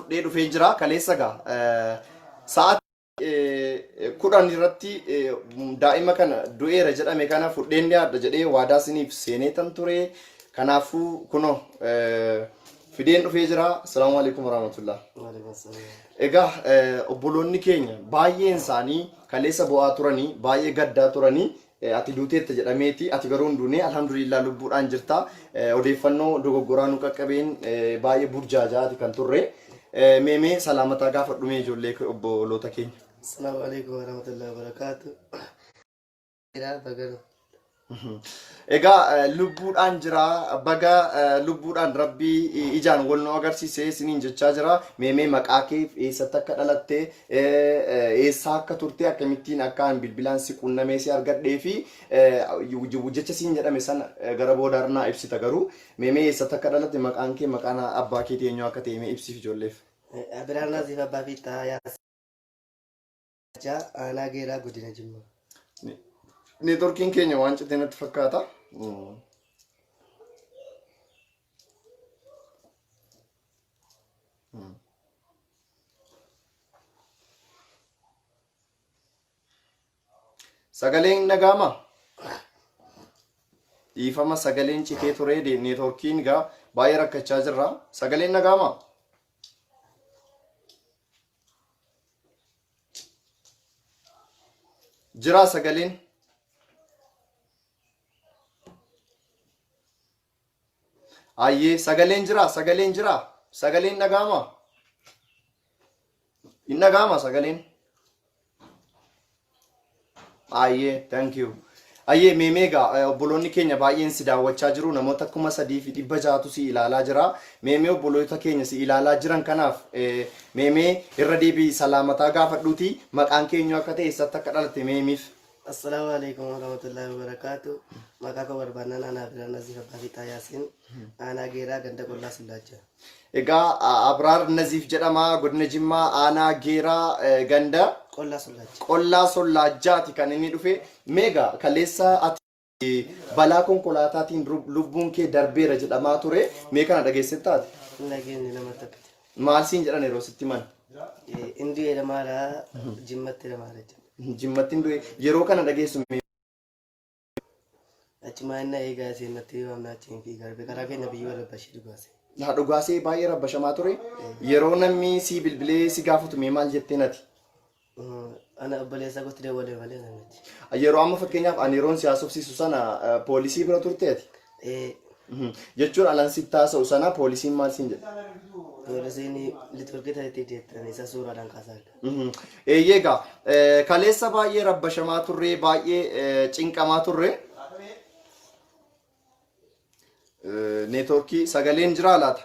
fudhee dhufee jira kaleessa gaa sa'aatii kudhan irratti daa'ima kana du'eera jedhame kana fudheen dhiyaadha jedhee waadaa isiniif seenee tan ture. Kanaafuu kunoo fideen dhufee jira. Assalaamu alaikum warahmatullah. Egaa obboloonni keenya baay'een isaanii kaleessa bo'aa turanii baay'ee gaddaa turanii ati duuteetta jedhameeti ati garuu hin duune alhamdulillah lubbuudhaan jirta. Odeeffannoo dogoggoraa nu qaqqabeen baay'ee burjaajaati kan turre. Meemee salaamataa gaafadhume ijoollee obboloota keenya. Assalaamu alaikum warahmatullahi wabarakatuh. Egaa lubbuudhaan jira baga lubbuudhaan rabbii ijaan wal nu agarsiisee isiniin jechaa jira. Meemee maqaa kee eessatti akka dhalatte eessaa akka turte akkamittiin akka bilbilaan si quunnamee si argadhee fi jecha siin jedhame sana gara boodaarnaa ibsita garuu meemee eessatti akka dhalatte maqaan kee maqaan abbaa kee eenyu akka ta'e mee ibsiif ijoolleef. Abiraan Naziif abbaa fi Taayaa aanaa geeraa godina Jimmaa. Neetworkiin keenya waan citee natti fakkaata. Sagaleen dhaga'ama. Dhiifama sagaleen citee ture neetworkiin gaa baay'ee rakkachaa jirra. Sagaleen dhaga'ama. Jira sagaleen. Ayyee sagaleen jira sagaleen dhaga'ama. Hin dhaga'ama sagaleen. Ayyee thank you. Ayyee meemee gaa obboloonni keenya baay'een si daawwachaa jiru namoota 3,600 si ilaalaa jira. Meemee obboloota keenya si ilaalaa jiran kanaaf meemee irra deebii salaamataa gaafadhuuti maqaan keenya akka ta'e eessatti akka dhalatte meemiif. Assalaamu alaikum warahmatullahi wabarakatuh. Maqaa koo barbaannaan aanaa Abiraan Naziif abbaa fi Taayaasiin aanaa geeraa ganda qollaa sullaachaa. Egaa Abraar Naziif jedhama godina Jimmaa aanaa geeraa ganda qollaa sullaacjaati kan inni dhufe. Meegaa kaleessa ati balaa konkolaataatiin lubbuun kee darbeera jedhamaa ture. Mee kana dhageessettaati? Nageenyi nama takka. Maal siin jedhan yeroo sitti man? Indii jedhamaadha Jimmatti jedhamaadha jechuudha. Jimmattiin du'e yeroo kana dhageessu achuma inni eegaa seenatti waan achiin fi garbe karaa keenya biyya wal bashii dhugaase. Dhugaasee baay'ee rabbashamaa ture. Yeroo namni si bilbilee si gaafatu mee maal jettee nati? Ana obboleessa gosti dabalee malee namichi. Yeroo amma fakkeenyaaf ani yeroon si haasofsiisu sana poolisii bira turteeti. Jechuun alan si taasa'u sana poolisiin maal siin jedha? Poolisiin liturgii ta'etti deettanii isa suuraadhaan kaasaadha. Eeyyeegaa kaleessa baay'ee rabbashamaa turre baay'ee cinqamaa turre. Neetworkii sagaleen jira laata?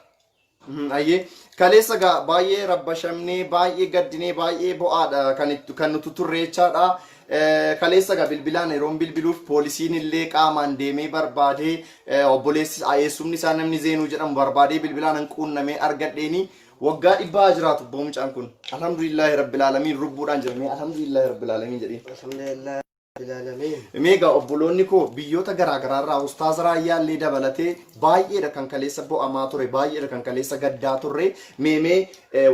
Ayyee kaleessa gaa baay'ee rabbashamnee baay'ee gaddinee baay'ee bo'aadha kan nuti turre jechaadha. Kaleessa gaa bilbilaan yeroon bilbiluuf poolisiin illee qaamaan deemee barbaadee obboleessi eessumni isaa namni Zeenuu jedhamu barbaadee bilbilaan hin quunnamee argadheeni waggaa 100 jiraatu boomcaan kun. Alhamdulillahi rabbil alamin lubbuudhaan jiranii alhamdulillahi rabbil alamin jedhee. Alhamdulillahi rabbil alamin. Meegaa obboloonni koo biyyoota garaagaraa irraa ustaaza Raayyaa illee dabalatee baay'eedha kan kaleessa bo'amaa ture baay'eedha kan kaleessa gaddaa turre. Meemee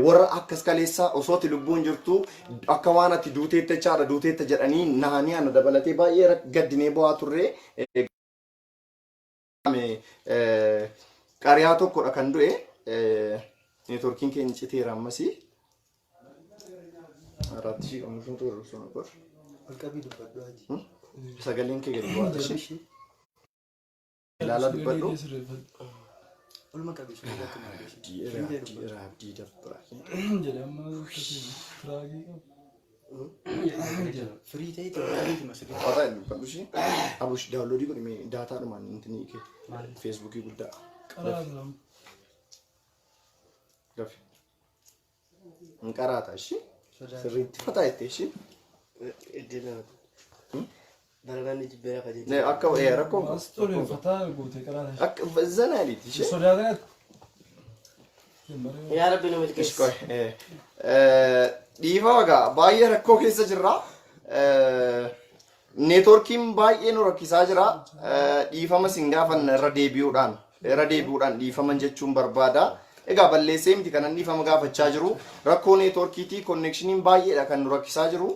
warra akkas kaleessa osooti lubbuun jirtu akka waan ati duuteetta chaadha duuteetta jedhanii nahanii ana dabalatee baay'ee gaddinee bo'aa turre. Qariyaa tokkodha kan du'e. Neetworkiin keenya citeera ammasii. Araatti shi kan nuti turre sun akkas. Alqabii dubbadhu aji. Sagaleen kee gadi bu'aa ishee. Ilaalaa dubbadhu. Olma qabii sun akka maal Raabdii dabbaa. Firii ta'ee ta'ee masirrii. Waataa inni dubbadhu ishee. Abush daawunloodii godhame daataadhumaan intinii kee. Feesbuukii guddaa. Gafi. Nqaraata ishee. Sirriitti fataa jettee ishee. Barbaanni jibbeera fayyadamu. Ne akka rakkoon Story fataa goote qaraana. akka zanaaliiti ishee. Sodaadhaan. Yaa Rabbi nu milkeessi. Dhiifama gaa baay'ee rakkoo keessa jirra. Neetworkiin baay'ee nu rakkisaa jira. Dhiifama sin gaafanna irra deebi'uudhaan dhiifama jechuun barbaada. egaa balleessee miti kanan dhiifama gaafachaa jiru rakkoo neetworkiitii konneekshiniin baay'eedha kan nu rakkisaa jiru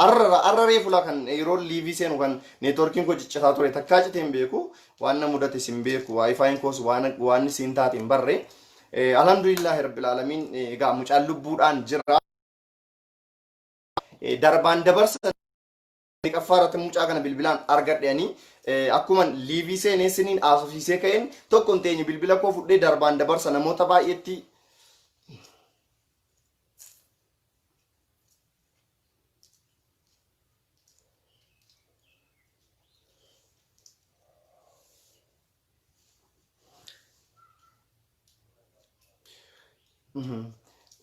arra reefula kan yeroo liivii seenu kan neetworkiin koo ciccitaa ture takkaa citee hin beeku waan na mudate sin beeku waayifaayin koos waan siin taate hin barre alhamdulillahi rabbil aalamiin egaa mucaan lubbuudhaan jira darbaan dabarsa qaffaarratti mucaa kana bilbilaan argadheanii akkuma liivii seenee siniin aasofsiisee ka'een tokko hin teenye bilbila koo fudhee darbaan dabarsa namoota baay'eetti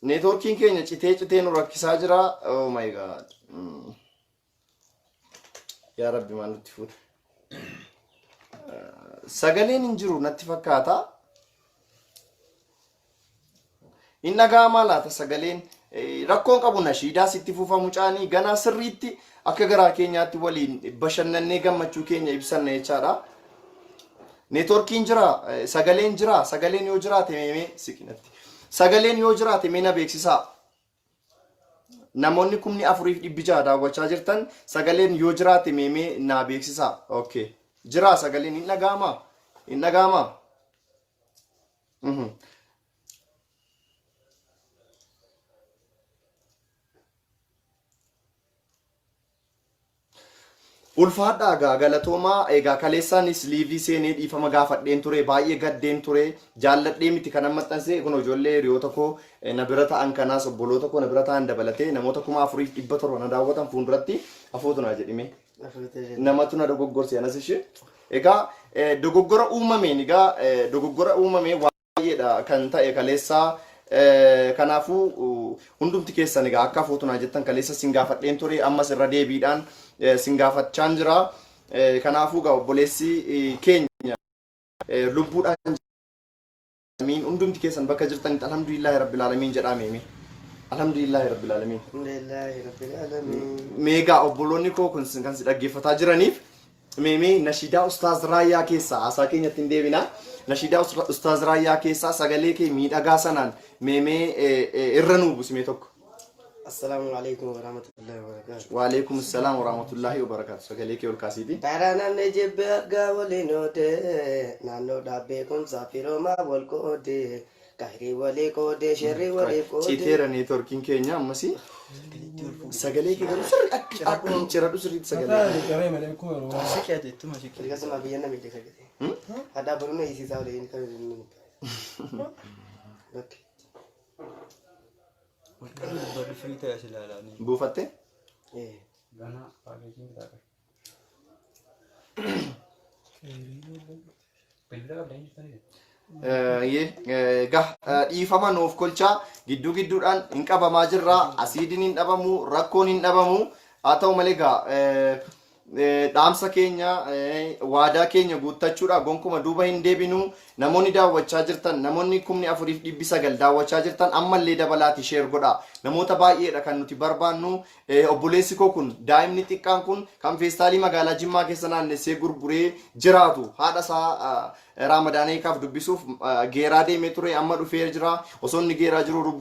neetworkiin keenya citee nu rakkisaa jira. Oh my god. Yaa rabbi maal nutti fuudha. Sagaleen hin jiru natti fakkaata. Hin dhaga'amaa laata sagaleen rakkoon qabu nashiidaa sitti fuufa mucaanii ganaa sirriitti akka garaa keenyaatti waliin bashannannee gammachuu keenya ibsanna jechaadha. Neetworkiin jira, sagaleen jira, sagaleen yoo jiraate meemee siqinatti. Sagaleen yoo jiraate mee na beeksisaa. Namoonni 4,400 daawwachaa jirtan sagaleen yoo jiraate meemee na beeksisaa. Okay. Jira sagaleen hin dhaga'amaa? Hin dhaga'amaa? Ulfaadhaa gaa galatoomaa egaa kaleessaanis liivii seenee dhiifama gaafadheen ture baay'ee gaddeen ture jaalladhee miti kan maxxansee kun ijoollee hiriyoota koo na bira ta'an kanaas obboloota koo na bira ta'an dabalatee namoota 4,700 na daawwatan fuulduratti afootu na jedhime namatu na dogoggorse anas ishee egaa dogoggora uumameen egaa dogoggora uumamee baay'eedha kan ta'e kaleessaa kanaafuu hundumti keessan egaa akka afootu na jettan kaleessa sin gaafadheen ture ammas irra deebiidhaan sin gaafachaan jira kanaafuu gaa obboleessi keenya lubbuudhaan amiin hundumti keessan bakka jirtanitti alhamdulillahi rabbil alamin jedhamee alhamdulillahi rabbil alamin meegaa obboloonni koo kun kan si dhaggeeffataa jiraniif meemee nashiidaa ustaaz Raayyaa keessaa haasaa keenyatti hin deebina nashiidaa ustaaz Raayyaa keessaa sagalee kee miidhagaa sanaan meemee irra nuu busimee tokko. Assalamu alaikum warahmatullahi wabarakatuh. Wa alaikum assalam warahmatullahi wabarakatuh. Sagalee kee ol kaasiiti. Taranaan jibbe argaa waliin oode naannoo dhaabbee kun saafiroomaa wal qoode kaayirii walii qoode sherrii walii qoode. Citeera neetworkiin keenya ammasii sagalee kee garuu sirri akka ciradhu sirriitti sagalee. Garee malee kun yeroo Shikii adeettuma shikii. Akkasuma biyya namni sagalee. Hadaa barumsa isiisaa waliin kan inni. Bakki. Buufatte? Dhiifama nuuf kolchaa gidduu gidduudhaan hin qabamaa jirra asiidiin hin dhabamu rakkoon hin dhabamu haa ta'u malee gaa dhaamsa keenya waadaa keenya guuttachuudha gonkuma duuba hin deebinu namoonni daawwachaa jirtan namoonni 4,900 daawwachaa jirtan ammallee dabalaati sheer godha namoota baay'eedha kan nuti barbaannu obboleessi koo kun daa'imni xiqqaan kun kan feestaalii magaalaa Jimmaa keessa naannessee gurguree jiraatu haadha isaa Raamadaaniikaaf dubbisuuf geeraa deemee ture amma dhufee jira osoo inni geeraa jiru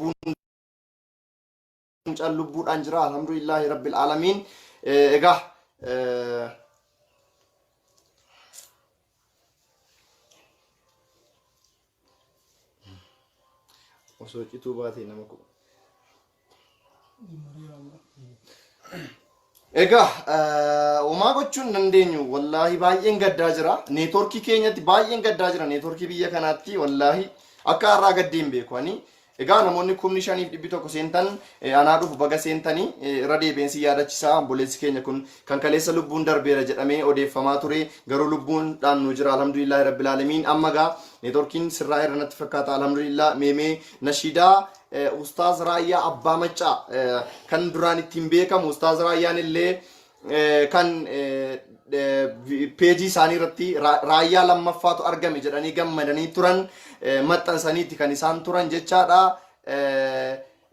lubbuudhaan jira alhamdulillahi rabbil aalamiin egaa osoo cituu baatee nama ku egaa homaa gochuun dandeenyu wallaahi baay'een gaddaa jira neetworkii keenyatti baay'een gaddaa jira neetworkii biyya kanaatti wallaahi akka har'aa gaddeen beeku ani egaa namoonni 5,100 seentan anaa dhufu baga seentanii irra deebiinsi yaadachisaa obboleessi keenya kun kan kaleessa lubbuun darbeera jedhamee odeeffamaa ture garuu lubbuudhaan nu jira alhamdulillahi rabbil aalamiin amma gaa neetworkiin sirraa irra natti fakkaata alhamdulillah meemee nashiidaa ustaaz Raayyaa abbaa maccaa kan duraan ittiin beekamu ustaaz Raayyaan illee kan peejii isaanii irratti Raayyaa lammaffaatu argame jedhanii gammadanii turan maxxansaniiti kan isaan turan jechaadha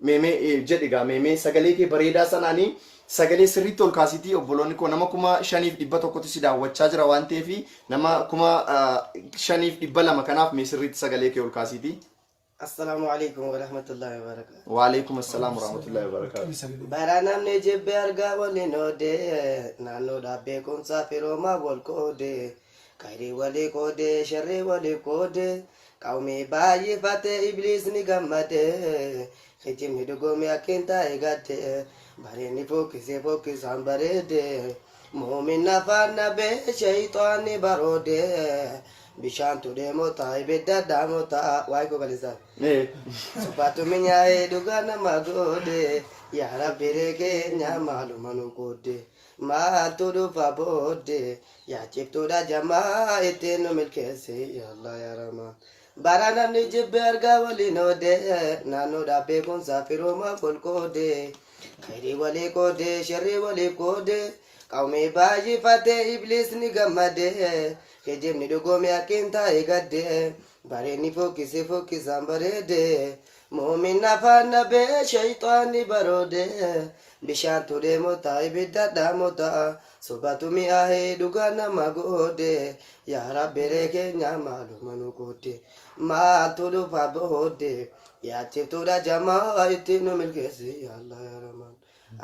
meemee jedhigaa meemee sagalee kee bareedaa sanaanii sagalee sirriitti ol kaasitii obboloonni koo nama 5,100 si daawwachaa jira waan ta'eef nama 5,200 kanaaf mee sirriitti sagalee kee ol kaasitii السلام عليكم ورحمة الله وبركاته. وعليكم السلام ورحمة الله وبركاته. Baranam ne jibbe arga wali no de nano da be kun safiro ma wal ko de kairi wali ko de sharri wali ko de kaumi bayi fate iblis ni gammade khitim ni dugo me akinta egate bare ni fokis ambare de mu'min nafanna be shaytan ni barode bishan tu de mota ibeda da mota wai ko balisa supatu minyae dugana magode ya rabbi reke nyamalu manukode ma tudu fabode ya chiptu da jama eteno milkese ya allah ya rahman barana ni jibber gawali no de nano da be kun safiro ma kode khairi wali kode sharri wali kode kaumi baji fate iblis ni gamade kejim ni dugo me akinta egade bare ni fokis ambare de mu'min nafanna be shaytan ni barode bishan tude mota ibida da mota sobatu mi ahe dugana magode ya rabbi reke nyamalu manukode ma tudu fabode ya chiptuda jama itinu milkesi ya allah ya rahman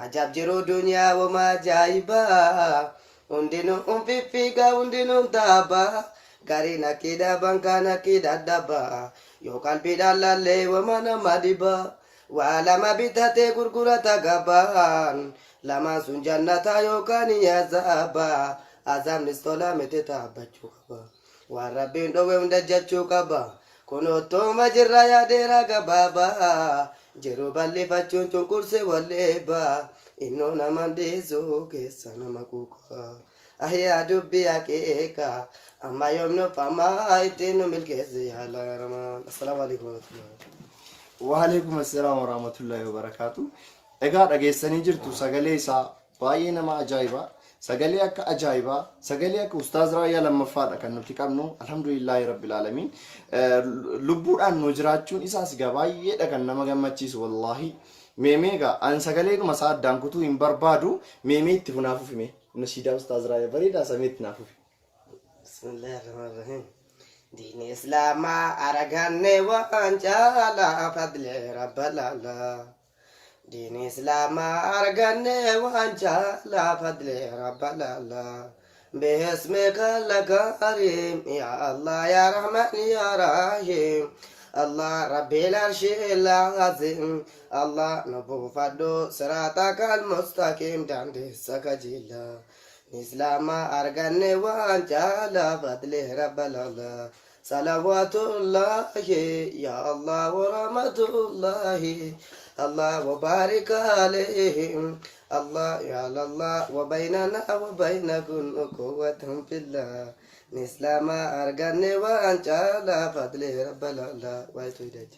ajab jiro dunya wa ma jaiba undino umpifiga undino taba gari nakida banka nakida daba yo kalbi dalalle wa mana madiba wala mabitate gurgurata gaban lama sun jannata yo kani yazaba azam nistola meteta bachukaba wa rabbin dowe undajachukaba kono to majra ya dera gababa jero balle faccion kurse walleba inno namandezo kesana makuka ahya dubbi akeka amma yomno fama itino milkezi ala rahman assalamu alaikum وعليكم السلام ورحمة الله وبركاته. إجا رجيسني جرتو سجلي سا باينا ما أجايبا سجلي أك أجايبا سجلي أك أستاذ رايا لما فارق كأنه تكمنو الحمد لله رب العالمين. لبور أن نجراتون إساس جباية لكن ما جمع تشيس والله ميميجا أن سجلي كمساعد دانكتو إن بربادو ميمي تفنافو في مي نشيدا أستاذ رايا بريدا سميت نافو في. بسم الله الرحمن الرحيم. دين إسلام أرغني وأنجالا فضل رب العلا دين إسلام أرغني وأنجالا فضل رب العلا باسمك الكريم يا الله يا رحمن يا رحيم الله ربي العرش العظيم الله نبو فدو صراطك المستقيم داند سكجيلا إسلام أرغني وأنجالا فضل رب العلا صلوات الله يا الله ورحمة الله الله وبارك عليهم الله يا الله وبيننا وبينكم قوة في الله إسلام أرغني وأنجالا فضل رب العلا ويتويدج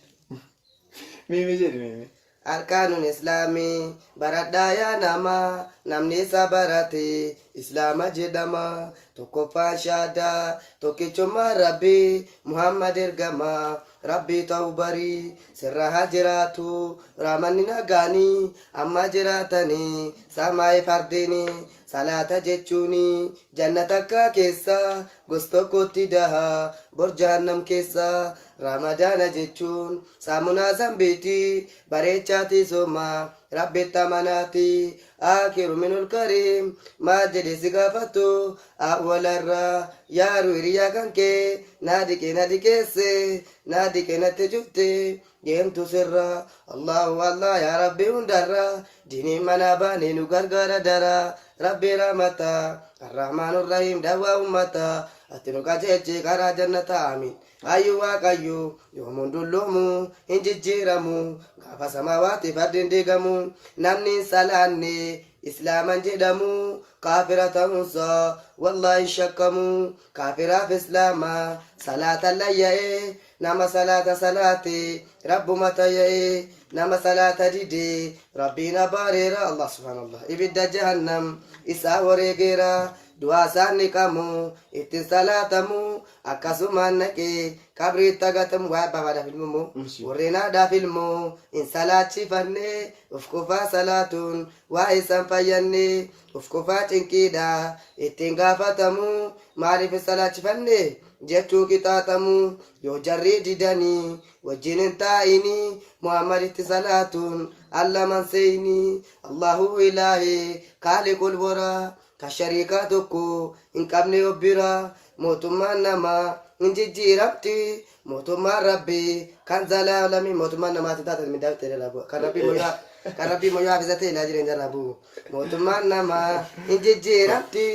ميمي جري ميمي أركان الإسلامي بردايا نما نمني سبرتي إسلام جدما تكفى شادا تكيشما ربي محمد الجما ربي توبري سرها جراتو رامننا غاني أما جراتني سماي فرديني صلاة جتشوني جنتك كيسا غستو كوتي دها برجانم كيسا رمضان جتشون سامنا زنبيتي بريتشاتي سوما ربي تمناتي آخر من الكريم ما جلس غفتو أول الرا يا رويريا كانكي نادي كيسي نادي نتجوتي جيمتو سرا الله والله يا ربي وندرا ديني مناباني نغرغر درا ربي رحمتا الرحمن الرحيم دوا أمتا أتنو كاجيجي كارا جنة آمين أيوة كايو يوم دلومو إنجي جيرامو غافا سماواتي فردين ديغامو نمني سالاني إسلاما جدامو كافرة موسى والله شكمو كافرة في إسلاما صلاة الليئي نما صلاتي رب متى نما صلاة ديدي ربنا باريرا الله سبحان الله إبدا جهنم إسا وريغيرا دعا ساني كامو إتن صلاتمو أكاسوما نكي كبري تغتم وابا دا فيلمو ورنا دا فيلمو إن صلاة شفني وفكوفا صلاتون وإسان فيني وفكوفا تنكيدا إتن غافتمو معرف صلاة شفني jechuu qixaaxamu yoo jarri didanii wajjin hin taa'ini muhammaditti salaatuun allaman seeyni allahu ilaahi kaaliqul waraa ka shariikaa tokko hin qabne obbira mootummaan namaa hin jijjiiramti mootummaan rabbii kan zalaalami mootummaan namaati taatan midhaafte labu kan rabbii moyaa hafisate ilaa jireenya rabu mootummaan namaa hin jijjiiramti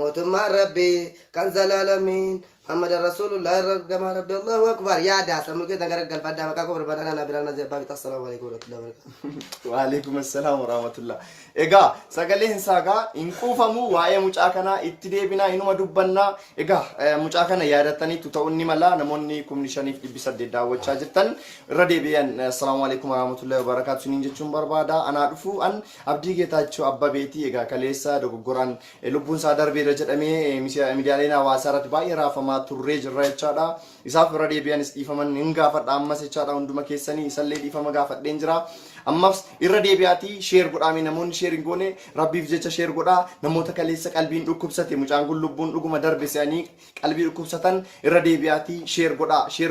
mootummaan rabbii kan zalaalamiin محمد رسول الله كما ربي الله اكبر يا داس ممكن تقرا قلب فدا مكا كبر بدنا انا بلانا زي بابي السلام عليكم ورحمه الله وبركاته وعليكم السلام ورحمه الله ايغا سغلين ساغا انقوفمو واي مچاكنا اتديبنا انما دبنا ايغا مچاكنا يادتني تتوني ملا نموني كومنيشن بيسد داوچا جتن رديبيان السلام عليكم ورحمه الله وبركاته نينجچون بربادا انا دفو ان ابدي گيتاچو ابابيتي ايغا كليسا دغغوران لبون سادر بي رجدمي ميديا لينا واسارت باي رافما turree jirra jechaadha isaaf irra deebi'an istiifaman hin gaafadha ammas jechaadha hunduma keessanii isallee dhiifama gaafadheen jira ammas irra deebi'aati sheer godhaami namoonni sheer hin goone rabbiif jecha sheer godha namoota kaleessa qalbiin dhukkubsate mucaan kun lubbuun dhuguma darbe se'anii qalbii dhukkubsatan irra deebi'aati sheer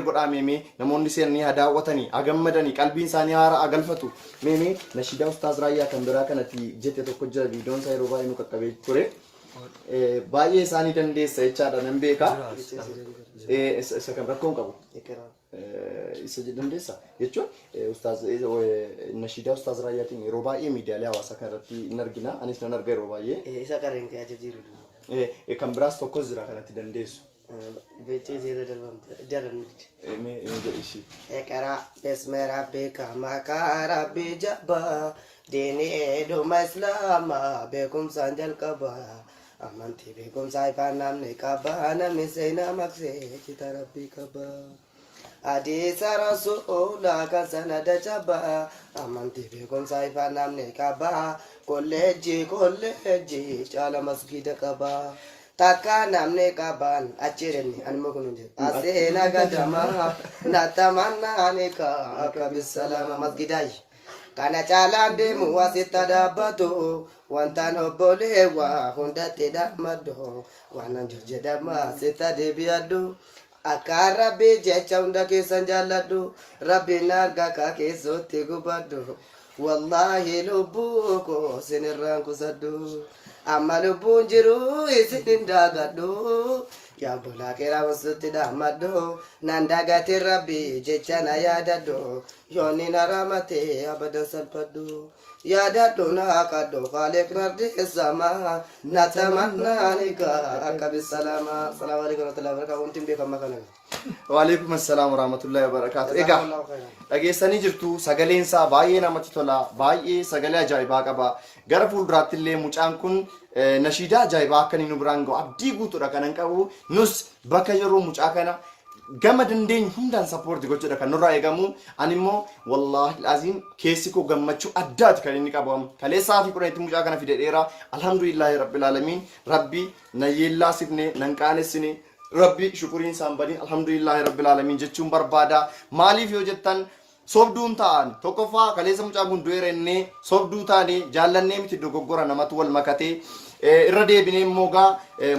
godhaa meemee namoonni seenanii hadaawwatanii agammadanii qalbiin isaanii haara agalfatu meemee nashidaa ustaaz Raayyaa kan biraa kanatti jette tokko jira viidiyoon isaa yeroo baay'ee nu qaqqabee ture baay'ee isaanii dandeessa jechaadha nan beeka isa kan rakkoon qabu isa dandeessa jechuun ustaaz nashidaa ustaaz Raayyaatiin yeroo baay'ee miidiyaalee hawaasaa kanarratti hin argina anis nan arga yeroo baay'ee isa qareen kee ajajiru kan biraas tokkos jira kanatti dandeessu beektii zeera darbanti jedhishi eqara bismi rabbika maqaa rabbii jabbaa diinii dhuma islaamaa beekumsaan jalqabaa amantii beekumsaa ifaan namni qabaa namni seenaa maksee kita rabbii qabaa hadiisa rasuulaa kan sanada jabaa amantii beekumsaa ifaan namni qabaa kolleejjii caala masgida qabaa takka namni qaban achirenni anuma kun je aseena gadamaa natamannaani ka akka bisalama masgidai kana caalaan deemu wasitti dhaabbatu wantaan obboleewwa hundatti dhammadu waanan jedhama sitta deebi'adhu akka rabbi jecha hunda keessan jaalladhu rabbiin arga ka keessotti gubadhu wallahi lubbuu koo sinirraan kusadhu amma lubbuun jiru isin dagadhu yaa bulaa keera wasutti dhamadhu nan dagate rabbi jecha na yaadadhu yoonni na ramate abadan salphadhu yaadadhu na kadhu faaleek nardi sama natamannaanika akka bisalama salaamu alaikum warahmatullahi wabarakatuh wanti beekama kana وعليكم السلام ورحمة الله وبركاته. إيجا dhageessanii jirtu sagaleen isaa baay'ee namatti tola baay'ee sagalee ajaa'ibaa qaba gara fuulduraatti illee mucaan kun nashiidaa ajaa'ibaa akka inni nu biraan ga'u abdii guutuudha kanan qabu nus bakka yeroo mucaa kana gama dandeenyu hundaan sappoorti gochuudha kan nurraa eegamu ani immoo wallaahi laaziin keessi koo gammachuu addaati kan inni qabamu kaleessaa fi quraanitti mucaa kana fidedheera alhamdulillahi rabbil aalamiin rabbi na yeellaasifne nan qaanessine rabbi shukuriin sambadin alhamdulillahi rabbil alamin jechuun barbaada maaliif yoo jettan sobduun ta'an tokkoffaa kaleessa mucaa gundu'eera inni sobduu taane jaallannee miti dogoggora namatu wal makatee irra deebinee immoo gaa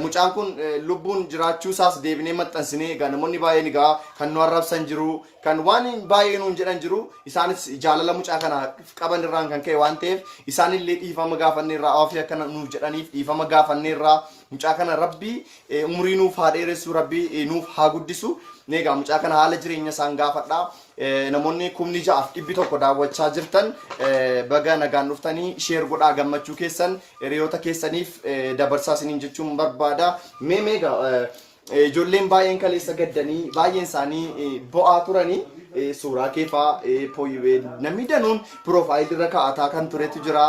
mucaan kun lubbuun jiraachuu isaas deebinee maxxansinee egaa namoonni baay'een egaa kan nu arrabsan jiru kan waan baay'ee nuun jedhan jiru isaanis jaalala mucaa kana qaban irraan kan ka'e waan ta'eef isaanillee dhiifama gaafanne irraa ofii akkana nuuf jedhaniif dhiifama gaafanne irraa mucaa kana rabbii umurii nuuf haa dheeressu rabbii nuuf haa guddisu neegaa mucaa kana haala jireenya isaan gaafadha namoonni 6,100 daawwachaa jirtan baga nagaan dhuftanii sheer godhaa gammachuu keessan hiriyoota keessaniif dabarsaa isiniin jechuun barbaada meemeega ijoolleen baay'een kaleessa gaddanii baay'een isaanii bo'aa turanii suuraa keefaa namni danuun piroofaayilii irra kaa'ataa kan turetu jira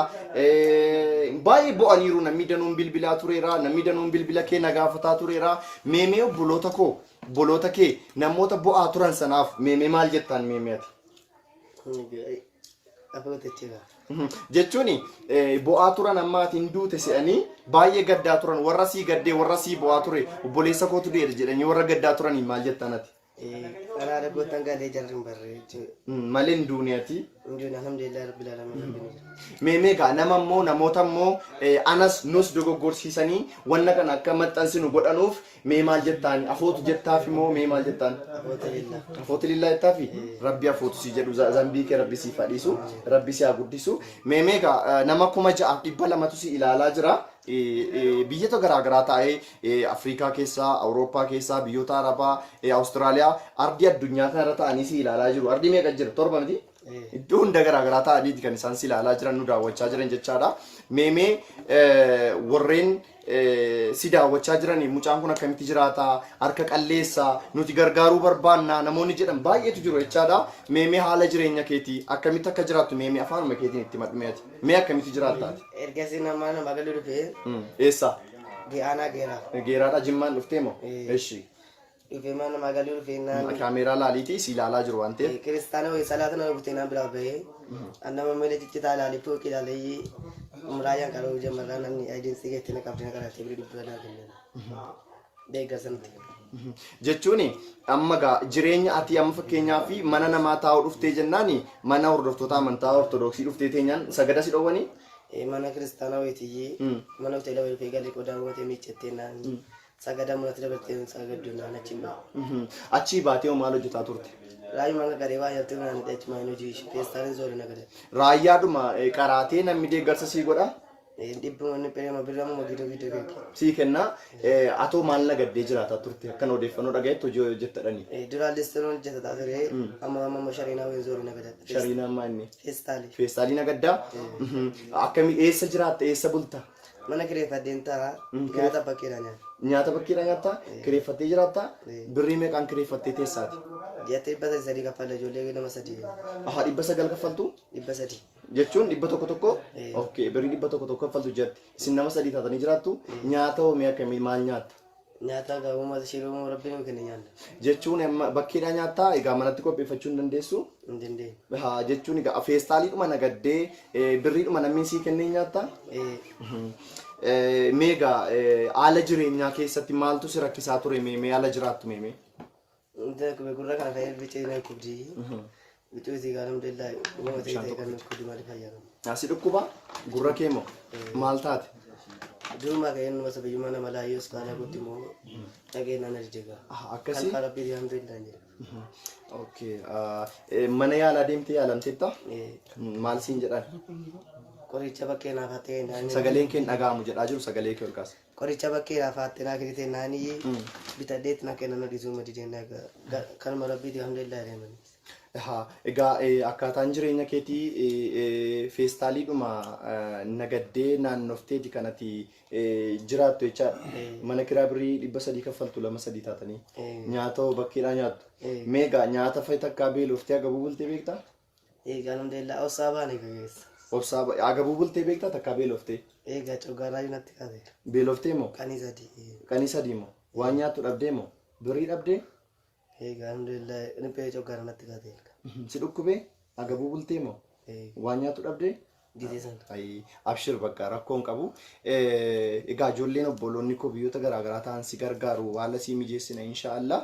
baay'ee bo'aniiru namni danuun bilbilaa tureera namni danuun bilbila kee nagaafataa tureera meemee obboloota koo obboloota kee namoota bo'aa turan sanaaf meemee maal jettaan meemee ati jechuun bo'aa turan ammaatiin duute se'anii baay'ee gaddaa turan warra sii gaddee warra sii bo'aa ture obboleessa kootu deera jedhanii warra gaddaa turanii maal jettaan ati Karena ada buatan gade jalan barre. Malin dunia ti Injoon alhamdulillah rabbil alamin. Meemee gaa namoota immoo anas nus dogoggorsiisanii wanna kana akka maxxansinu godhanuuf mee maal jettaan afootu jettaaf immoo mee maal jettaan afootu lillaa jettaafi rabbi afootu si jedhu zambii kee rabbi si fadhiisu rabbi si haa guddisu meemee gaa nama 6,200 si ilaalaa jira biyyoota garaagaraa taa'ee Afrikaa keessaa Awurooppaa keessaa biyyoota Arabaa Awustiraaliyaa ardii addunyaa kanarra ta'anii si ilaalaa jiru ardii meeqa jira 7 miti iddoo hunda garaagaraa ta'anii kan isaan si ilaalaa jiran nu daawwachaa jiran jechaadha meemee warreen si daawwachaa jiran mucaan kun akkamitti jiraata harka qalleessa nuti gargaaruu barbaanna namoonni jedhan baay'eetu jiru jechaadha meemee haala jireenya keetii akkamitti akka jiraattu meemee afaanuma keetiin itti madhumeeti mee akkamitti jiraatta Ergasii nama magaalaa dhufee eessa Ge'aanaa geeraa. geeraadha jimmaan dhuftee moo eshi Dhufee mana magaalaa dhufee naan kaameeraa laaliitii si ilaalaa jiru waan ta'eef kiristaana wayii salaata nama butee naan biraa bahee annama meela ciccitaa ilaalee pooqii ilaalee muraayaan qaroo jamarraa namni ayidinsii geetti na qabdina qaratee biri dubbira naa kennan deeggarsanatti. jechuun amma gaa jireenya ati amma fakkeenyaa fi mana namaa taa'uu dhuftee jennaan mana hordoftoota amantaa ortodoksii dhuftee teenyaan sagada si dhowwanii mana kiristaana wayitii mana hoteela wayii dhufee galee qodaa uummatee miiccattee naan sagada mul'atti dabartee sagaddu naan achiin ba'a. Achii baatee maal hojjetaa turte? Raayyaa mana garee waa jaltee naan dhachuma hin hojii feestaalin zoori nagade. Raayyaadhuma qaraatee namni deeggarsa sii godha? Dhibbi manni pereema birramu gidoo gidoo keekee. Sii kenna atoo maal nagaddee jiraataa turte akkan odeeffannoo dhagayetti hojii hojjettadhanii? Duraan listeroon hojjetataa ture amma shariinaa wayii zoori nagade. Shariinaa maa inni? Feestaalii. Feestaalii nagaddaa? Akkamii eessa jiraatta eessa bulta? Mana kireeffadheen ta'a nyaata bakkeedha nyaata. Nyaata bakkeedha nyaatta? Kireeffattee jiraatta? Birrii meeqaan kireeffattee teessaati? Ji'atti 300 kaffala ijoollee nama 3. Aha 900 kaffaltu? 300. Jechuun 100 okay birrii 100 kaffaltu jetti isin nama 3 taatanii jiraattu nyaata hoomee akkamii maal nyaatta? Nyaata gaa'ummaa shiroo rabbiin nu kenna nyaanna. Jechuun bakkeedha nyaatta egaa manatti qopheeffachuu hin dandeessu? Hin dandeenye. Haa jechuun egaa feestaaliidhuma nagaddee birriidhuma namni sii kennee nyaatta? Meegaa haala jireenyaa keessatti maaltu si rakkisaa ture meemee haala jiraattu meemee? Gurra kana fayyadu bicee na kubdii. Bituu isii gaanam dellaa uumama ta'ee kan kubdii maaliif fayyadamu? Asi dhukkuba gurra kee moo maal taate? Durumaa ka'een nama sabayyummaa nama laayyoo iskaala goddi moo dhageenyaan ajjeega. Akkasii? Kan rabbii alhamdulillah jedha. Okay mana yaalaa deemtee yaalamteetta? Maal siin jedhan? Qoricha bakkee naaf hattee naanii. Sagaleen kee dhaga'amu jedhaa jiru sagalee kee ol kaasa. Qoricha bakkee naaf hattee naa kennite naanii bitadheetti na kennan dhiisuu madideen kanuma rabbiiti alhamdulillah deemanii. Egaa akkaataan jireenya keetii feestaaliidhuma nagaddee naannofteeti kanatti jiraattu jechaadha. Mana kiraa birrii 300 kaffaltu 2-3 taatanii nyaata bakkeedhaa nyaattu. Meegaa nyaata fa'i takkaa beeloftee agabuu bultee beektaa? Egaa alhamdulillah obsaa baane gaggeessa. Obsaa agabuu bultee beektaa takkaa beeloftee? Egaa coggaarraa natti kaase. Beeloftee moo? Qanii sadii. Qanii sadii moo? Waan nyaattu dhabdee moo? Birrii dhabdee? Egaa alhamdulillah niphee coggaarraa natti kaase. Si dhukkubee agabuu bultee moo? Waan nyaattu dhabdee? Diteessan. Abshir bakka rakkoon qabu. Egaa ijoolleen obboloonni koo biyyoota garaagaraa ta'an si gargaaru haala si mijeessina inshaallah.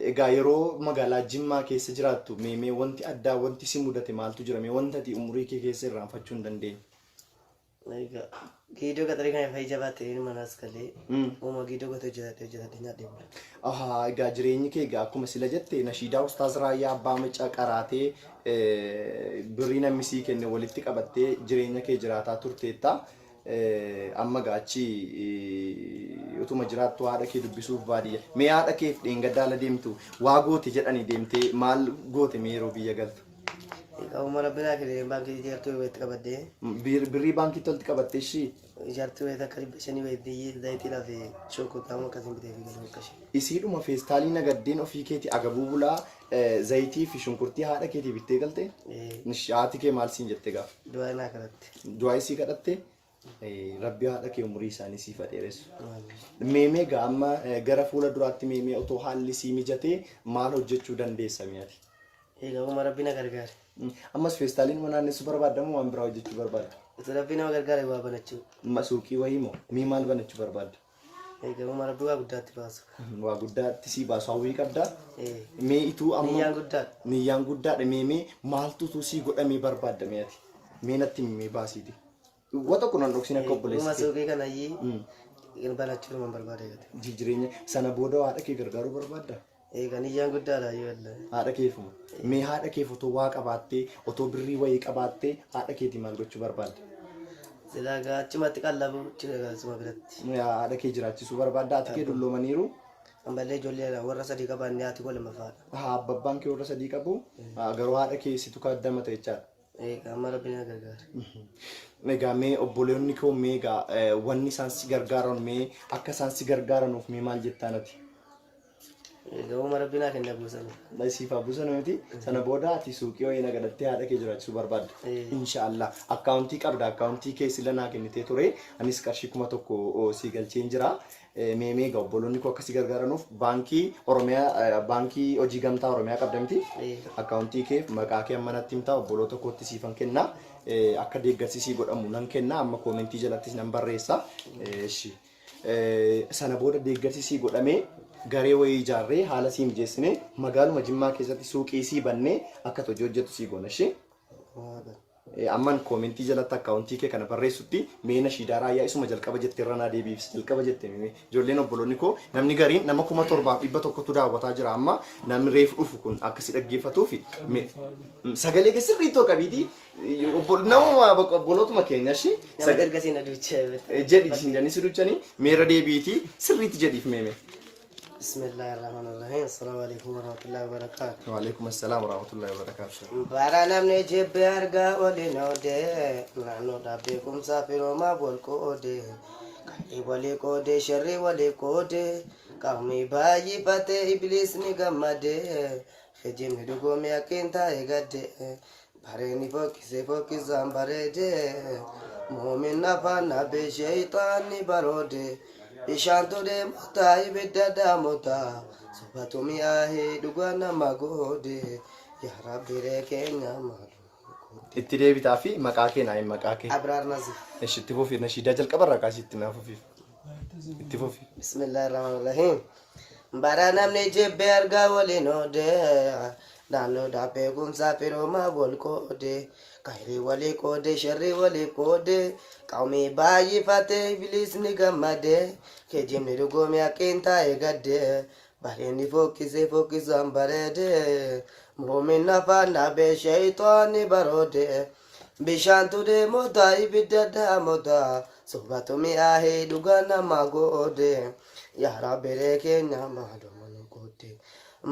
Egaa yeroo magaalaa Jimmaa keessa jiraattu meemee wanti addaa wanti si mudate maaltu jira mee wanta ati umurii kee keessa irraanfachuu hin dandeenye? Egaa giidoo gaxarii kana fayyii jabaatee manas galee uuma giidoo gata hojjetatee nyaadhee bula. Egaa jireenyi kee egaa akkuma sila jette nashiidaa ustaaz Raayyaa abbaa macaa qaraatee birrii namni sii kenne walitti qabattee jireenya kee jiraataa turteetta. Amma gaachi utuma jiraattu haadha kee dubbisuuf baadiyyaa. Mee haadha kee dheengaddaala deemtu waa goote jedhanii deemtee maal goote mee yeroo biyya galtu? Egaa uumama biraa kee baankii ijaartuu walitti qabaddee. Birrii baankiitti walitti qabattee ishii? Ijaartuu walitti akka 500 walitti zayitii lafee shokkotamu akkasiin bitee fi galuu akkasii. Isiidhuma feestaalii nagaddeen ofii keetii agabuu bulaa zayitii fi shunkurtii haadha keetii bittee galte? Haati kee maal siin jette gaafa? Du'aa naa kadhatte. Du'aa isii kadhatte? Rabbi haadha kee umurii isaanii siif dheeressu. Meemee amma gara fuula duraatti meemee otoo haalli sii mijatee maal hojjechuu dandeessa mi'aati? Egaa uuma rabbi na gargaare. Ammas feestaaliin naannessu barbaadamu waan biraa hojjechuu barbaadda? Rabbi nama gargaare waa banachuu. Suuqii wayii moo mii maal banachuu barbaadda? Egaa umara du'a guddaatti baasu. Waa guddaatti si baasu hawwii qabda. Eh. Mee ituu amma Niyyaan guddaadha. niyyaan guddaadha mee maaltu si godhamee barbaadame ati? Mee natti mee baasiiti. Wata kunan dhoksina akka Uma obboleessite. suuqii kanayyii balachuu nama barbaade gate. Jireenya sana booda haadha kee gargaaruu barbaadda? Egaa niyyaan guddaadha yoo illee. Haadha keefuma. Mee haadha keef otoo waa qabaattee otoo birrii wayii qabaattee haadha keetii maal gochuu barbaadda? Silaa gaa achumatti qallabu suma biratti. Haadha kee jiraachisuu barbaadda ati kee dulloomaniiru? Ammallee ijoollee warra sadii qaban haati koo lama faadha. Abbaan kee warra sadii qabu? Garuu haadha kee situ kaddamata jechaadha. Egaa amma rabbiin haa gargaaru. Egaa mee obboleonni koo mee egaa wanni isaan si gargaaran mee akka isaan si gargaaranuuf mee maal jettaan ati? Egaa uma rabbiin haa kenna buusanii. Siifaa buusanii miti sana booda ati suuqii wayii nagadattee haadha kee jiraachisuu barbaadda. Inshaallah akkaawuntii qabda akkaawuntii kee sila naa kennitee ture anis qarshii 1,000 si galcheen jira. Mee egaa obboloonni koo akka si gargaaranuuf baankii Oromiyaa baankii hojii gamtaa Oromiyaa qabda miti akkaawuntii kee maqaa kee amma natti himtaa obboloota kootti siifan kenna akka deeggarsisii godhamu nan kenna amma koomentii jalattis nan barreessa. Sana booda deeggarsisii godhamee garee wayii ijaarree haala sii mijeessine magaaluma Jimmaa keessatti suuqii sii bannee akka hojii hojjetu sii goona ishee. Amman koomentii jalatti akkaawuntii kee kana barreessutti meena shiidaa raayyaa isuma jalqaba jettee irra naa deebiifis jalqaba jettee ijoolleen obboloonni koo namni gariin nama 700,100 daawwataa jira amma namni reef dhufu kun akkasi dhaggeeffatuufi sagalee kee sirriittoo qabiiti nama obbolootuma keenya shi sagalee ergasii na duuchee jedhi isheen si duuchanii meera deebiitii sirriitti jedhiif meeme. بسم الله الرحمن الرحيم السلام عليكم ورحمة الله وبركاته وعليكم السلام ورحمة الله وبركاته Bara namni jibbe argaa waliin oodee naannoo dhaabbeekum saafiroo maabool qoodee qalbii walii qoodee sharrii walii qoodee qaamni baay'ifatee ibliisni gammadee hejimni dhugoomee akkiin taa'ee gaddee bareeni fokkisaan bareedee muumin afaan nabbee sheeyxaanni baroodee bishaantu deemotaa ibidda daamotaa sobatu mi'aahee dhugaa nama goodee yaa rabbi ree keenya maalu. Itti deebitaa fi maqaa kee naa maqaa kee. Abraar Nazif. Itti fufii nashiidaa jalqabarraa kaasitti naa fufii. Itti fufii. Bismillaahi rahmaani rahiim. Bara namni jibbe argaa waliin oodee naannoo dhaabbeekumsaa firoomaa wal qoodee khayrii walii qoodee sharrii walii qoodee qaamni baay'ifatee ibliisni gammadee kijibni dhugoomee akkiin taa'ee gaddee bareedni fokkisaan bareedee muumin afaan nabbee sheeyxaanni baroodee bishaantu deemotaa ibidda daamotaa sobatu mi'aahee dhugaa nama goodee yaa rabbi ree keenya maaluma nu goodee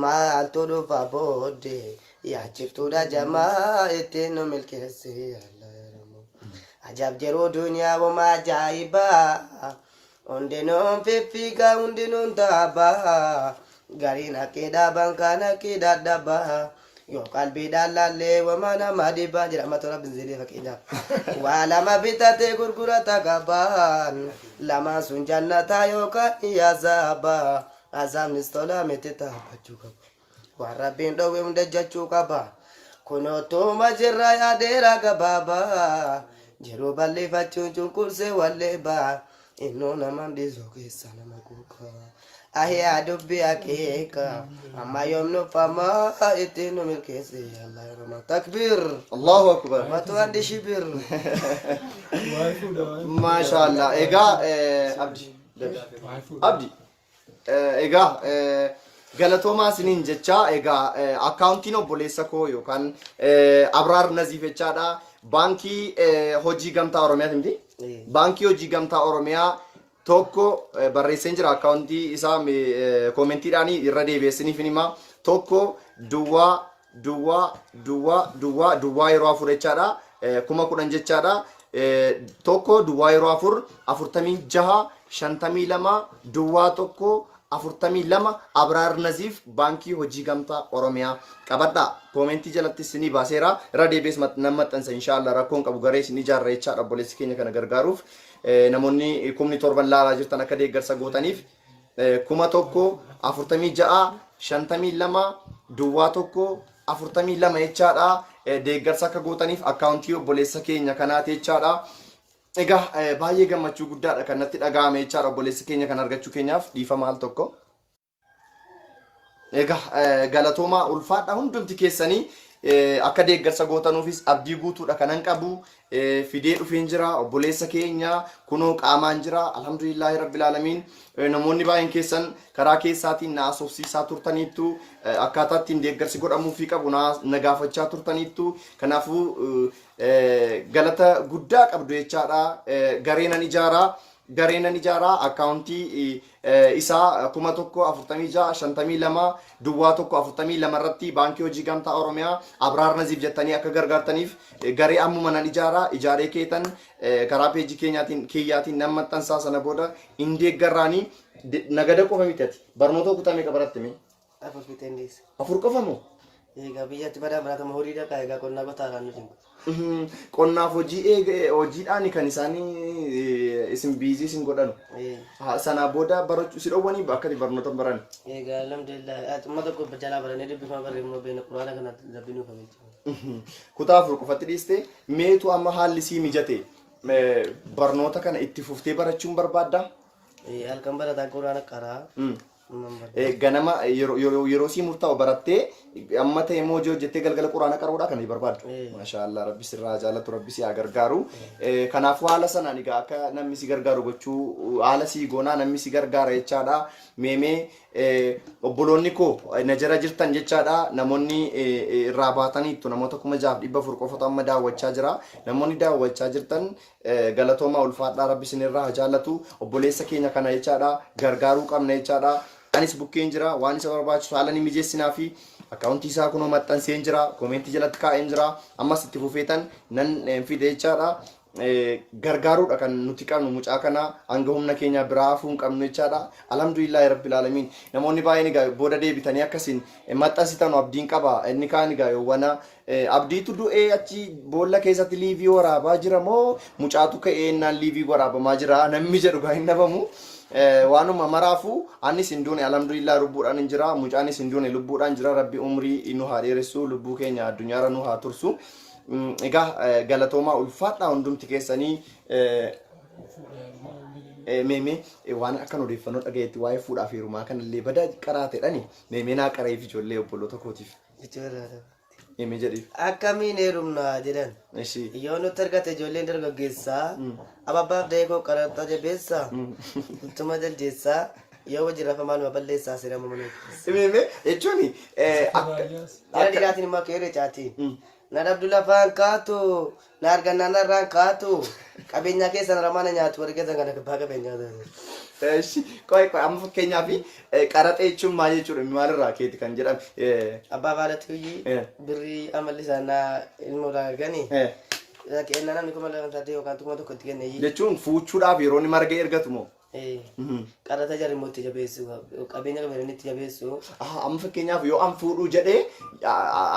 maaltu dhufa boodee yaa ciftuudha jamaa ittiin nu milkeessee ajab jiruu duniyaa wama ajaa'ibaa hundinuu fiffiigaa hundinuu taabaa gariin akkii dhaaban kan akkii dadhabaa yoo qalbiidhaan laallee wama nama dhibaa jedhama tola binzilee fakkeenyaaf waa lama bitatee gurgurata qabaan lamaan sun jannataa yookaan iyyazaabaa azaabnis tola miti taabbachuu qaba waan rabbiin dhowwe hunda jechuu qaba kunootuma jirra yaadeera gabaabaa jiruu balleeffachuun cunqursee wallee baa innoo namaan dhiisoo keessa nama guukaa ahyaa dubbii akeeka amma yoomnu famaa ittiin nu milkeesse allah rama takbir Allahu akbar. matu andi shibir Maashaallah egaa abdi egaa galatoomaa isiniin jecha egaa akkaawuntiin obboleessa koo yookaan Abraar Naziif jechaadha baankii hojii gamtaa Oromiyaati miti baankii hojii gamtaa Oromiyaa tokko barreesseen jira akkaawuntii isaa koomentiidhaan irra deebi'eessiniif hima tokko duwwaa yeroo afur jechaadha 10,000 jechaadha tokko duwwaa yeroo afur 46 52 duwwaa tokko 42 Abraar Naziif baankii hojii gamtaa Oromiyaa qabadha koomentii jalatti isinii baaseera irra deebi'ees nan maxxansa inshallah rakkoon qabu garee isin ijaarra jechaadha obboleessi keenya kana gargaaruuf namoonni 17,000 laalaa jirtan akka deeggarsa gootaniif 1,46 52 duwwaa tokko 42 jechaadha deeggarsa akka gootaniif akkaawuntii obboleessa keenya kanaati jechaadha Egaa baay'ee gammachuu guddaadha kan natti dhaga'ame jechaadha obboleessi keenya kan argachuu keenyaaf dhiifama al tokko. Egaa galatoomaa ulfaadha hundumti keessanii akka deeggarsa gootanuufis abdii guutuudha kanan qabu fidee dhufeen jira obboleessa keenya kunoo qaamaan jira alhamdulillaahi rabbil aalamiin namoonni baay'een keessan karaa keessaatiin na asoofsiisaa turtaniittu akkaataa ittiin deeggarsi godhamuufii qabu na gaafachaa turtaniittu kanaafuu galata guddaa qabdu jechaadha gareenan ijaaraa akkaawuntii isaa 1146 duwwaa 142 irratti baankii hojii gamtaa oromiyaa abraar naziif jettanii akka gargaartaniif garee ammuma nan ijaaree keetan karaa peejii kiyyaatiin nan maxxansaa sana booda hin deeggarraanii nagada qofa mitati barnoota kutame qabaratte mee afur fitendees afur qofa moo egaa biyyatti badaa baratama horiidha egaa qonnaa qotaa kan nuti qonnaaf hojiidhaan kan isaanii isin biizii isin godhanu sana booda barachuu si dhowwanii akka barnoota baran egaa alhamdulillah xumma tokko jalaa baranii dubbifama barreeffama beena quraana kana dabbinuu kabeecha kutaa afur qofatti dhiiste meetu amma haalli sii mijate barnoota kana itti fuftee barachuun barbaadda halkan barataa quraana qaraa ganama yeroo sii murtaa'u barattee amma ta'e immoo hojjettee galgala quraana qaruudha kan barbaaddu maashaallah rabbi sirraa jaalatu rabbi si haa gargaaru kanaafuu haala sanaan egaa akka namni si gargaaru gochuu haala sii goonaa namni si gargaara jechaadha meemee obboloonni koo na jara jirtan jechaadha namoonni irraa baataniittu namoota 6,400 qofatu amma daawwachaa jira namoonni daawwachaa jirtan galatoomaa ulfaadhaa rabbi sinirraa haa jaallatu obboleessa keenya kana jechaadha gargaaruu qabna jechaadha anis bukkeen jira waan isa barbaachisu haala ni mijeessinaa fi akkaawuntii isaa kunoo maxxanseen jira koomentii jalatti kaa'een jira ammas itti fufeetan nan fide jechaadha gargaaruudha kan nuti qabnu mucaa kana hanga humna keenya biraa hafuu hin qabnu jechaadha alhamdulillaahi rabbil aalamiin namoonni baay'een egaa booda deebitanii akkasiin maxxansitan abdiin qaba inni kaan egaa yoowwana abdiitu du'ee achi boolla keessatti liivii waraabaa jira moo mucaatu ka'ee naan liivii waraabamaa jira namni jedhu gaa hin dhabamu waanuma maraafu anis hin duune alhamdulillah lubbuudhaan hin jira mucaanis hin duune lubbuudhaan jira rabbi umrii nu haa dheeressu lubbuu keenya addunyaarra nu haa tursu egaa galatoomaa ulfaadhaa hundumti keessanii meemee waan akkan odeeffannoo dhagayetti waa'ee fuudhaa fi heerumaa kanallee badaa qaraateedhani meemee naa qareef ijoollee obboloota kootiif meemee jedhiif akkamiin heerumna jedhan yoo nutti argate ijoolleen dargaggeessaa ababbaaf deekoo qaraxaa jabeessaa ittuma jaljeessaa yoo wajji rafamaan ma balleessaa sirama mana meemee jechuun jala dhiraatiin immoo keeree caatiin Nada Abdullah Fan kaatu, narga nana ran kaatu, kabenya ke sana ramana nyatu warga zangan ke baga benya. Koi amma fakkeenyaa fi qaraxa jechuun maal jechuudha maalirraa keeti kan jedhame abbaa baadhatti birrii amalli sana ilmu raagani kenna namni kuma lama taatee yookaan tokkuma tokko itti kenne jechuun fuuchuudhaaf yeroo inni marga ergatu moo qaraxa jarri mootti jabeessu qabeenya qabeenya itti jabeessu amma fakkeenyaaf yoo an fuudhuu jedhee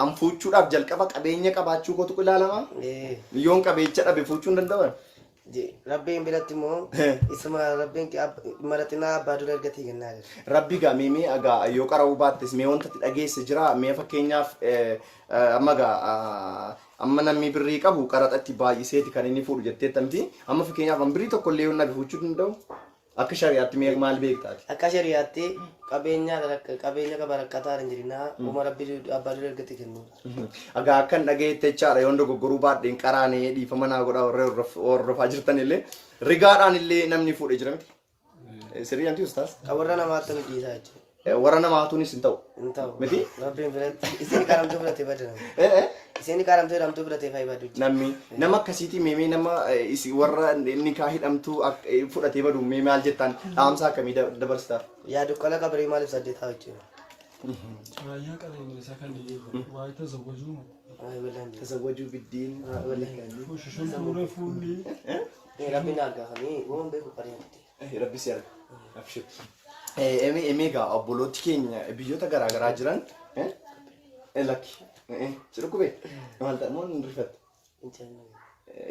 an fuuchuudhaaf jalqaba qabeenya qabaachuu kootu ilaalama yoon qabeenya dhabe fuuchuu hin danda'an Rabbiin biratti immoo isuma rabbiin maratinaa abbaa dura ergatii kennaa jira. Rabbi gaa mee agaa yoo qara'uu baattis mee wanta dhageesse jira mee fakkeenyaaf amma gaa amma namni birrii qabu qaraxatti baay'iseeti kan inni fuudhu jettee tamti amma fakkeenyaaf an birrii tokko illee yoo nabi fuuchuu danda'u akka shari'aatti mee maal beektaati? Akka shari'aatti qabeenya qaba rakkataa hin jirinaa uma rabbi abbaa dura ergatii kennu. Agaa akkan dhageette jechaadha yoo dogoggoruu baadheen qaraanee dhiifama naa godhaa warra hordofaa jirtan illee rigaadhaan illee namni fuudhee jira miti. Sirriyanti ustaas? Kan warra namaatti nu dhiisaa jechuudha. Warra namaatuunis hin ta'u. Hin ta'u. Miti? Rabbiin biratti isin qaramtuu biratti badana. Isin qaramtuu hidhamtuu biratti fayyadu. Namni nama akkasiiti mee nama warra nikaa hidhamtuu fudhatee badu mee maal jettaan dhaamsa akkamii dabarsitaa? Yaadu qala qabrii maaliif saddeetaa jechuudha. Rayya qabeenya isa kan waa'ee tazawwajuu tazawwajuu biddiin shushuun fuula fuulli rabbiin argaafanii waan beeku qareetti. Rabbi si arga. Abshir. Emeegaa obbolooti keenya biyyoota garaagaraa jiran lakki si dhukkubee maal ta'a moo hin rifatte?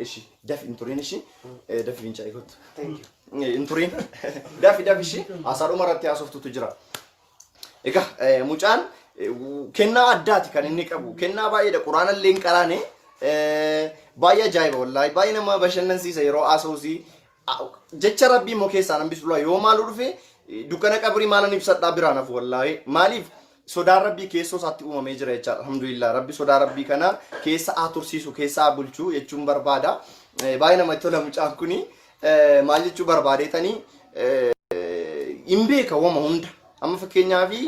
Ishi dafi hin turiin ishi dafi hin caa'ee kottu. Hin turiin dafi ishi haasaadhuma irratti haasoftutu jira. Egaa mucaan kennaa addaati kan inni qabu kennaa baay'eedha quraana illee hin qaraane baay'ee ajaa'iba wallahi baay'ee nama bashannansiisa yeroo asoosii jecha rabbii moo keessaa nan bisbula yoo maalu dhufe dukkana qabrii maalan ibsadhaa biraanaaf wallahi maaliif sodaa rabbii keessoo isaatti uumamee jira jechaadha alhamdulillah rabbi sodaa rabbii kana keessa tursiisu keessa bulchuu jechuun barbaada baay'ee namatti tola mucaan kuni maal jechuu barbaadeetanii hin beeka wama hunda amma fakkeenyaafi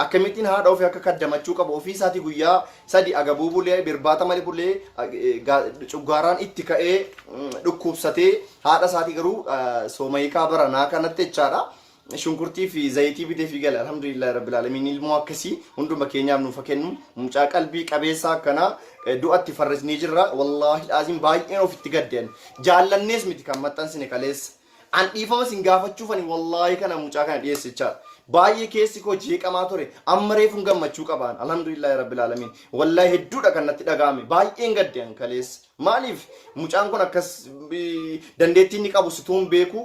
akkamittiin haadha ofii akka kaddamachuu qabu ofii isaatii guyyaa sadi agabuu bulee birbaata malee bulee cuggaaraan itti ka'ee dhukkubsatee haadha isaatii garuu soomayikaa baranaa kanatti jechaadha shunkurtii fi zayitii bitee fi gala alhamdulillah rabbil alamin ilmoo akkasii hunduma keenyaaf nuuf kennu mucaa qalbii qabeessa akkana du'atti farrisnee jirra wallahi azim baay'een ofitti gaddeen jaallannees miti kan maxxansine kaleessa an dhiifama sin gaafachuufani wallahi kana mucaa kana dhiyeessicha baay'ee keessi koo jeeqamaa ture amma reefun gammachuu qabaan alhamdulillah rabbil alamin wallahi hedduudha kan natti dhagaame baay'een gaddeen kaleessa maaliif mucaan kun akkas dandeettii inni qabu situun beeku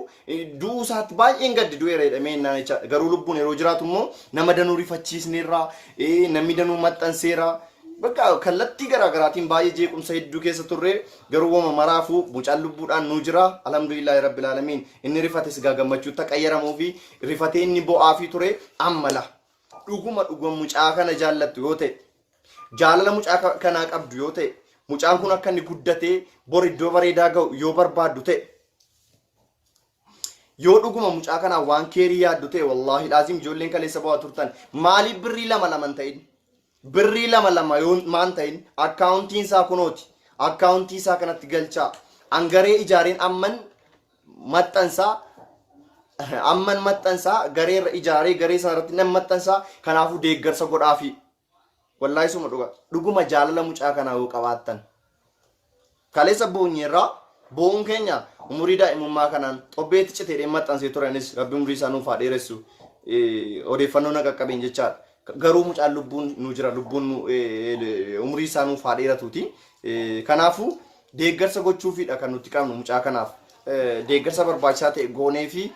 du'uu isaatti baay'een gaddi du'eera jedhamee naan jecha garuu lubbuun yeroo jiraatu immoo nama danuu rifachiisneerra namni danuu maxxanseera bakka kallattii garaagaraatiin baay'ee jeequmsa hedduu keessa turre garuu wama maraafu mucaan lubbuudhaan nu jira alhamdulillah rabbil alamin inni rifate sigaa gammachuu taqayyaramuu fi rifatee inni bo'aa fi ture ammala dhuguma mucaa kana jaallattu yoo ta'e jaalala mucaa kanaa qabdu yoo ta'e mucaan kun akka inni guddatee bor iddoo bareedaa ga'u yoo barbaaddu ta'e yoo dhuguma mucaa kanaa waan keerii yaaddu ta'e wallahi laazim ijoolleen kaleessa bo'aa turtan maaliif birrii lama ta'in birrii lama yoo maan ta'in akkaawuntiin isaa kunooti akkaawuntii isaa kanatti galchaa angaree ijaareen amman maxxansaa gareerra ijaaree garee sanarratti nan maxxansaa kanaafuu deeggarsa godhaafi wallahi suma dhuguma jaalala mucaa kanaa yoo qabaattan kaleessa boonyeerraa boon keenya umurii daa'imummaa kanaan xobbeetti citee maxxansee turanis rabbi umurii isaa nuuf haa dheeressu odeeffannoo na qaqqabeen jechaadha garuu mucaan lubbuun nu jira lubbuun umurii isaa nuuf haa dheeratuuti kanaafuu deeggarsa gochuufiidha kan nuti qabnu mucaa kanaaf deeggarsa barbaachisaa ta'e goonee fi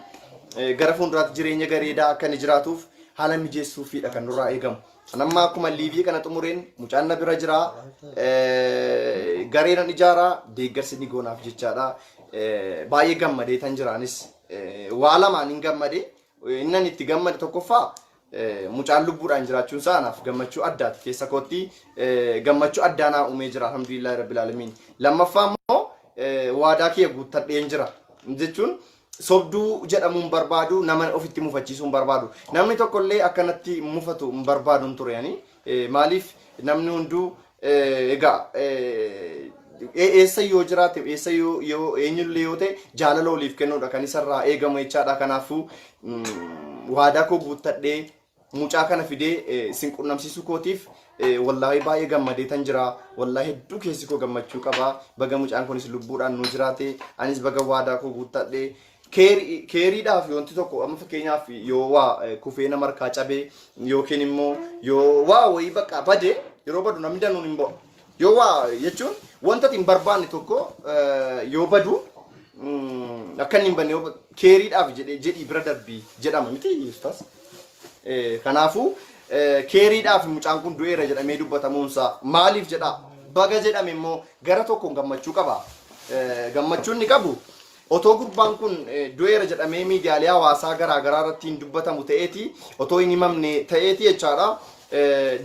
gara fuulduraatti jireenya gareedaa akka inni jiraatuuf haala mijeessuufiidha kan nurraa eegamu anamma akkuma liivii kana xumureen mucaan na bira jira gareeran ijaaraa deeggarsi ni goonaaf jechaadha baay'ee gammadee tan jiraanis waa lamaan hin gammade innan itti gammade tokkoffaa mucaan lubbuudhaan jiraachuun isaa anaaf gammachuu addaati keessa kootti gammachuu addaanaa uumee jira alhamdulillah rabbil alamin lammaffaa immoo waadaa kiyya guuttadheen jira jechuun sobduu jedhamuun barbaadu nama ofitti mufachiisuun barbaadu namni tokkollee akkanatti mufatu barbaaduun ture yani maaliif namni hunduu egaa eessa yoo jiraate eessa yoo eenyullee yoo ta'e jaalala oliif kennuudha kan isarraa eegamu jechaadha kanaafuu waadaa koo guuttadhee mucaa kana fidee sin qunnamsiisuu kootiif wallahi baay'ee gammadee tan jira wallahi hedduu keessi koo gammachuu qaba baga mucaan kunis lubbuudhaan nu jiraate anis baga waadaa koo guuttadhee keeriidhaaf wanti tokko amma fakkeenyaaf yoo waa kufee nama harkaa cabee yookiin immoo yoo waa wayii bakka bade yeroo badu namni danuun hin bo'u yoo waa jechuun wanta hin barbaanne tokko yoo badu akka inni hin banne keeriidhaaf jedhii bira darbii jedhama miti Yuustas kanaafuu keeriidhaaf mucaan kun du'eera jedhamee dubbatamuunsaa maaliif jedha baga jedhame immoo gara tokkoon gammachuu qaba gammachuun ni qabu otoo gurbaan kun du'eera jedhamee miidiyaalee hawaasaa garaagaraa irratti hin dubbatamu ta'eeti otoo hin himamne ta'eeti jechaadha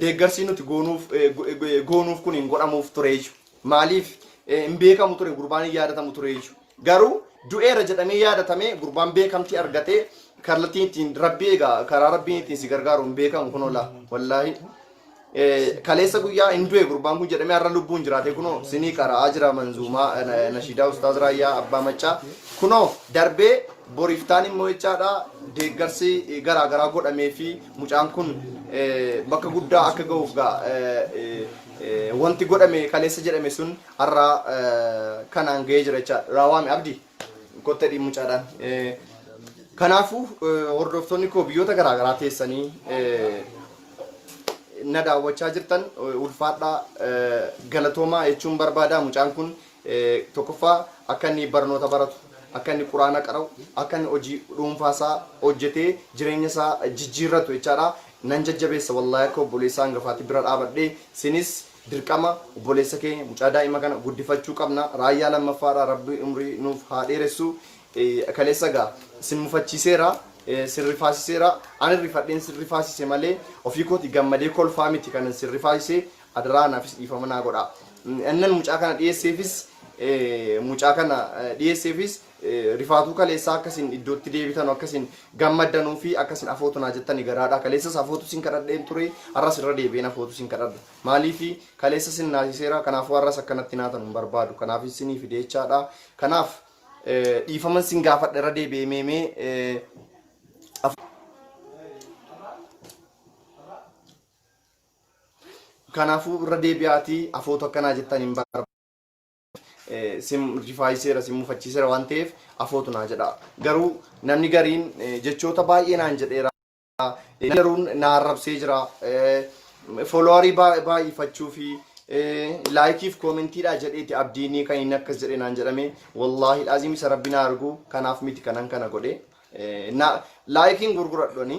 deeggarsi nuti goonuuf kun hin godhamuuf tureeju maaliif hin beekamu ture gurbaan hin yaadatamu tureeju garuu du'eera jedhamee yaadatamee gurbaan beekamtii argatee kallattiin rabbii egaa karaa rabbiin ittiin si gargaaruun beekamu kunola wallahi kaleessa guyyaa hin du'e gurbaan kun jedhamee har'a lubbuun jiraate kunoo sinii qara'aa jira manzuumaa nashiidaa ustaaz Raayyaa abbaa machaa kunoo darbee boriftaan immoo jechaadha deeggarsi garaagaraa godhamee fi mucaan kun bakka guddaa akka ga'uuf wanti godhame kaleessa jedhame sun har'a kanaan ga'ee jira jechaadha raawwame abdii kottadhii mucaadhaan kanaafuu hordoftoonni koo biyyoota garaagaraa teessanii na daawwachaa jirtan ulfaadhaa galatoomaa jechuun barbaada mucaan kun tokkoffaa akka inni barnoota baratu akka inni quraana qara'u akka inni hojii dhuunfaasaa hojjetee jireenya isaa jijjiirratu jechaadha nan jajjabeessa wallahi akka obboleessaa hangafaatti bira dhaabadhee sinis dirqama obboleessa keenya mucaa daa'ima kana guddifachuu qabna. Raayyaa lammaffaadha rabbi umrii nuuf haa dheeressu. Kaleessa gaa simmufachiiseera. Sirrifaasiseera. Ani rifadheen sirrifaasise malee ofii kooti gammadee kolfaa miti kan sirrifaasise adaraa naafis dhiifama naa godha. Innan mucaa kana dhiyeesseefis rifaatuu kaleessaa akkasiin iddootti deebitan akkasiin gammaddanuu fi akkasiin afootu naa jettani garaadha. Kaleessas afootu sin kadhadheen ture har'as irra deebi'een afootu sin kadhadha. Maaliifi kaleessa sin naasiseera kanaafuu har'as akkanatti naatan hin barbaadu. Kanaaf isinii fide jechaadha. Kanaaf dhiifaman sin gaafadha irra deebi'ee meemee kanaafuu irra deebi'aatii afootu akkanaa jettan hin barbaadu. Sim rifaayiseera simmufachiiseera waan ta'eef afootu naa jedha. Garuu namni gariin jechoota baay'ee naan jedheera. Garuun na arrabsee jira. Foloowarii baay'ifachuu fi laayikiif koomentiidha jedheeti abdiinii kan inni akkas jedhe naan jedhame. Wallaahi laazim isa rabbi na argu kanaaf miti kanan kana godhe. Laayikiin gurguradhani,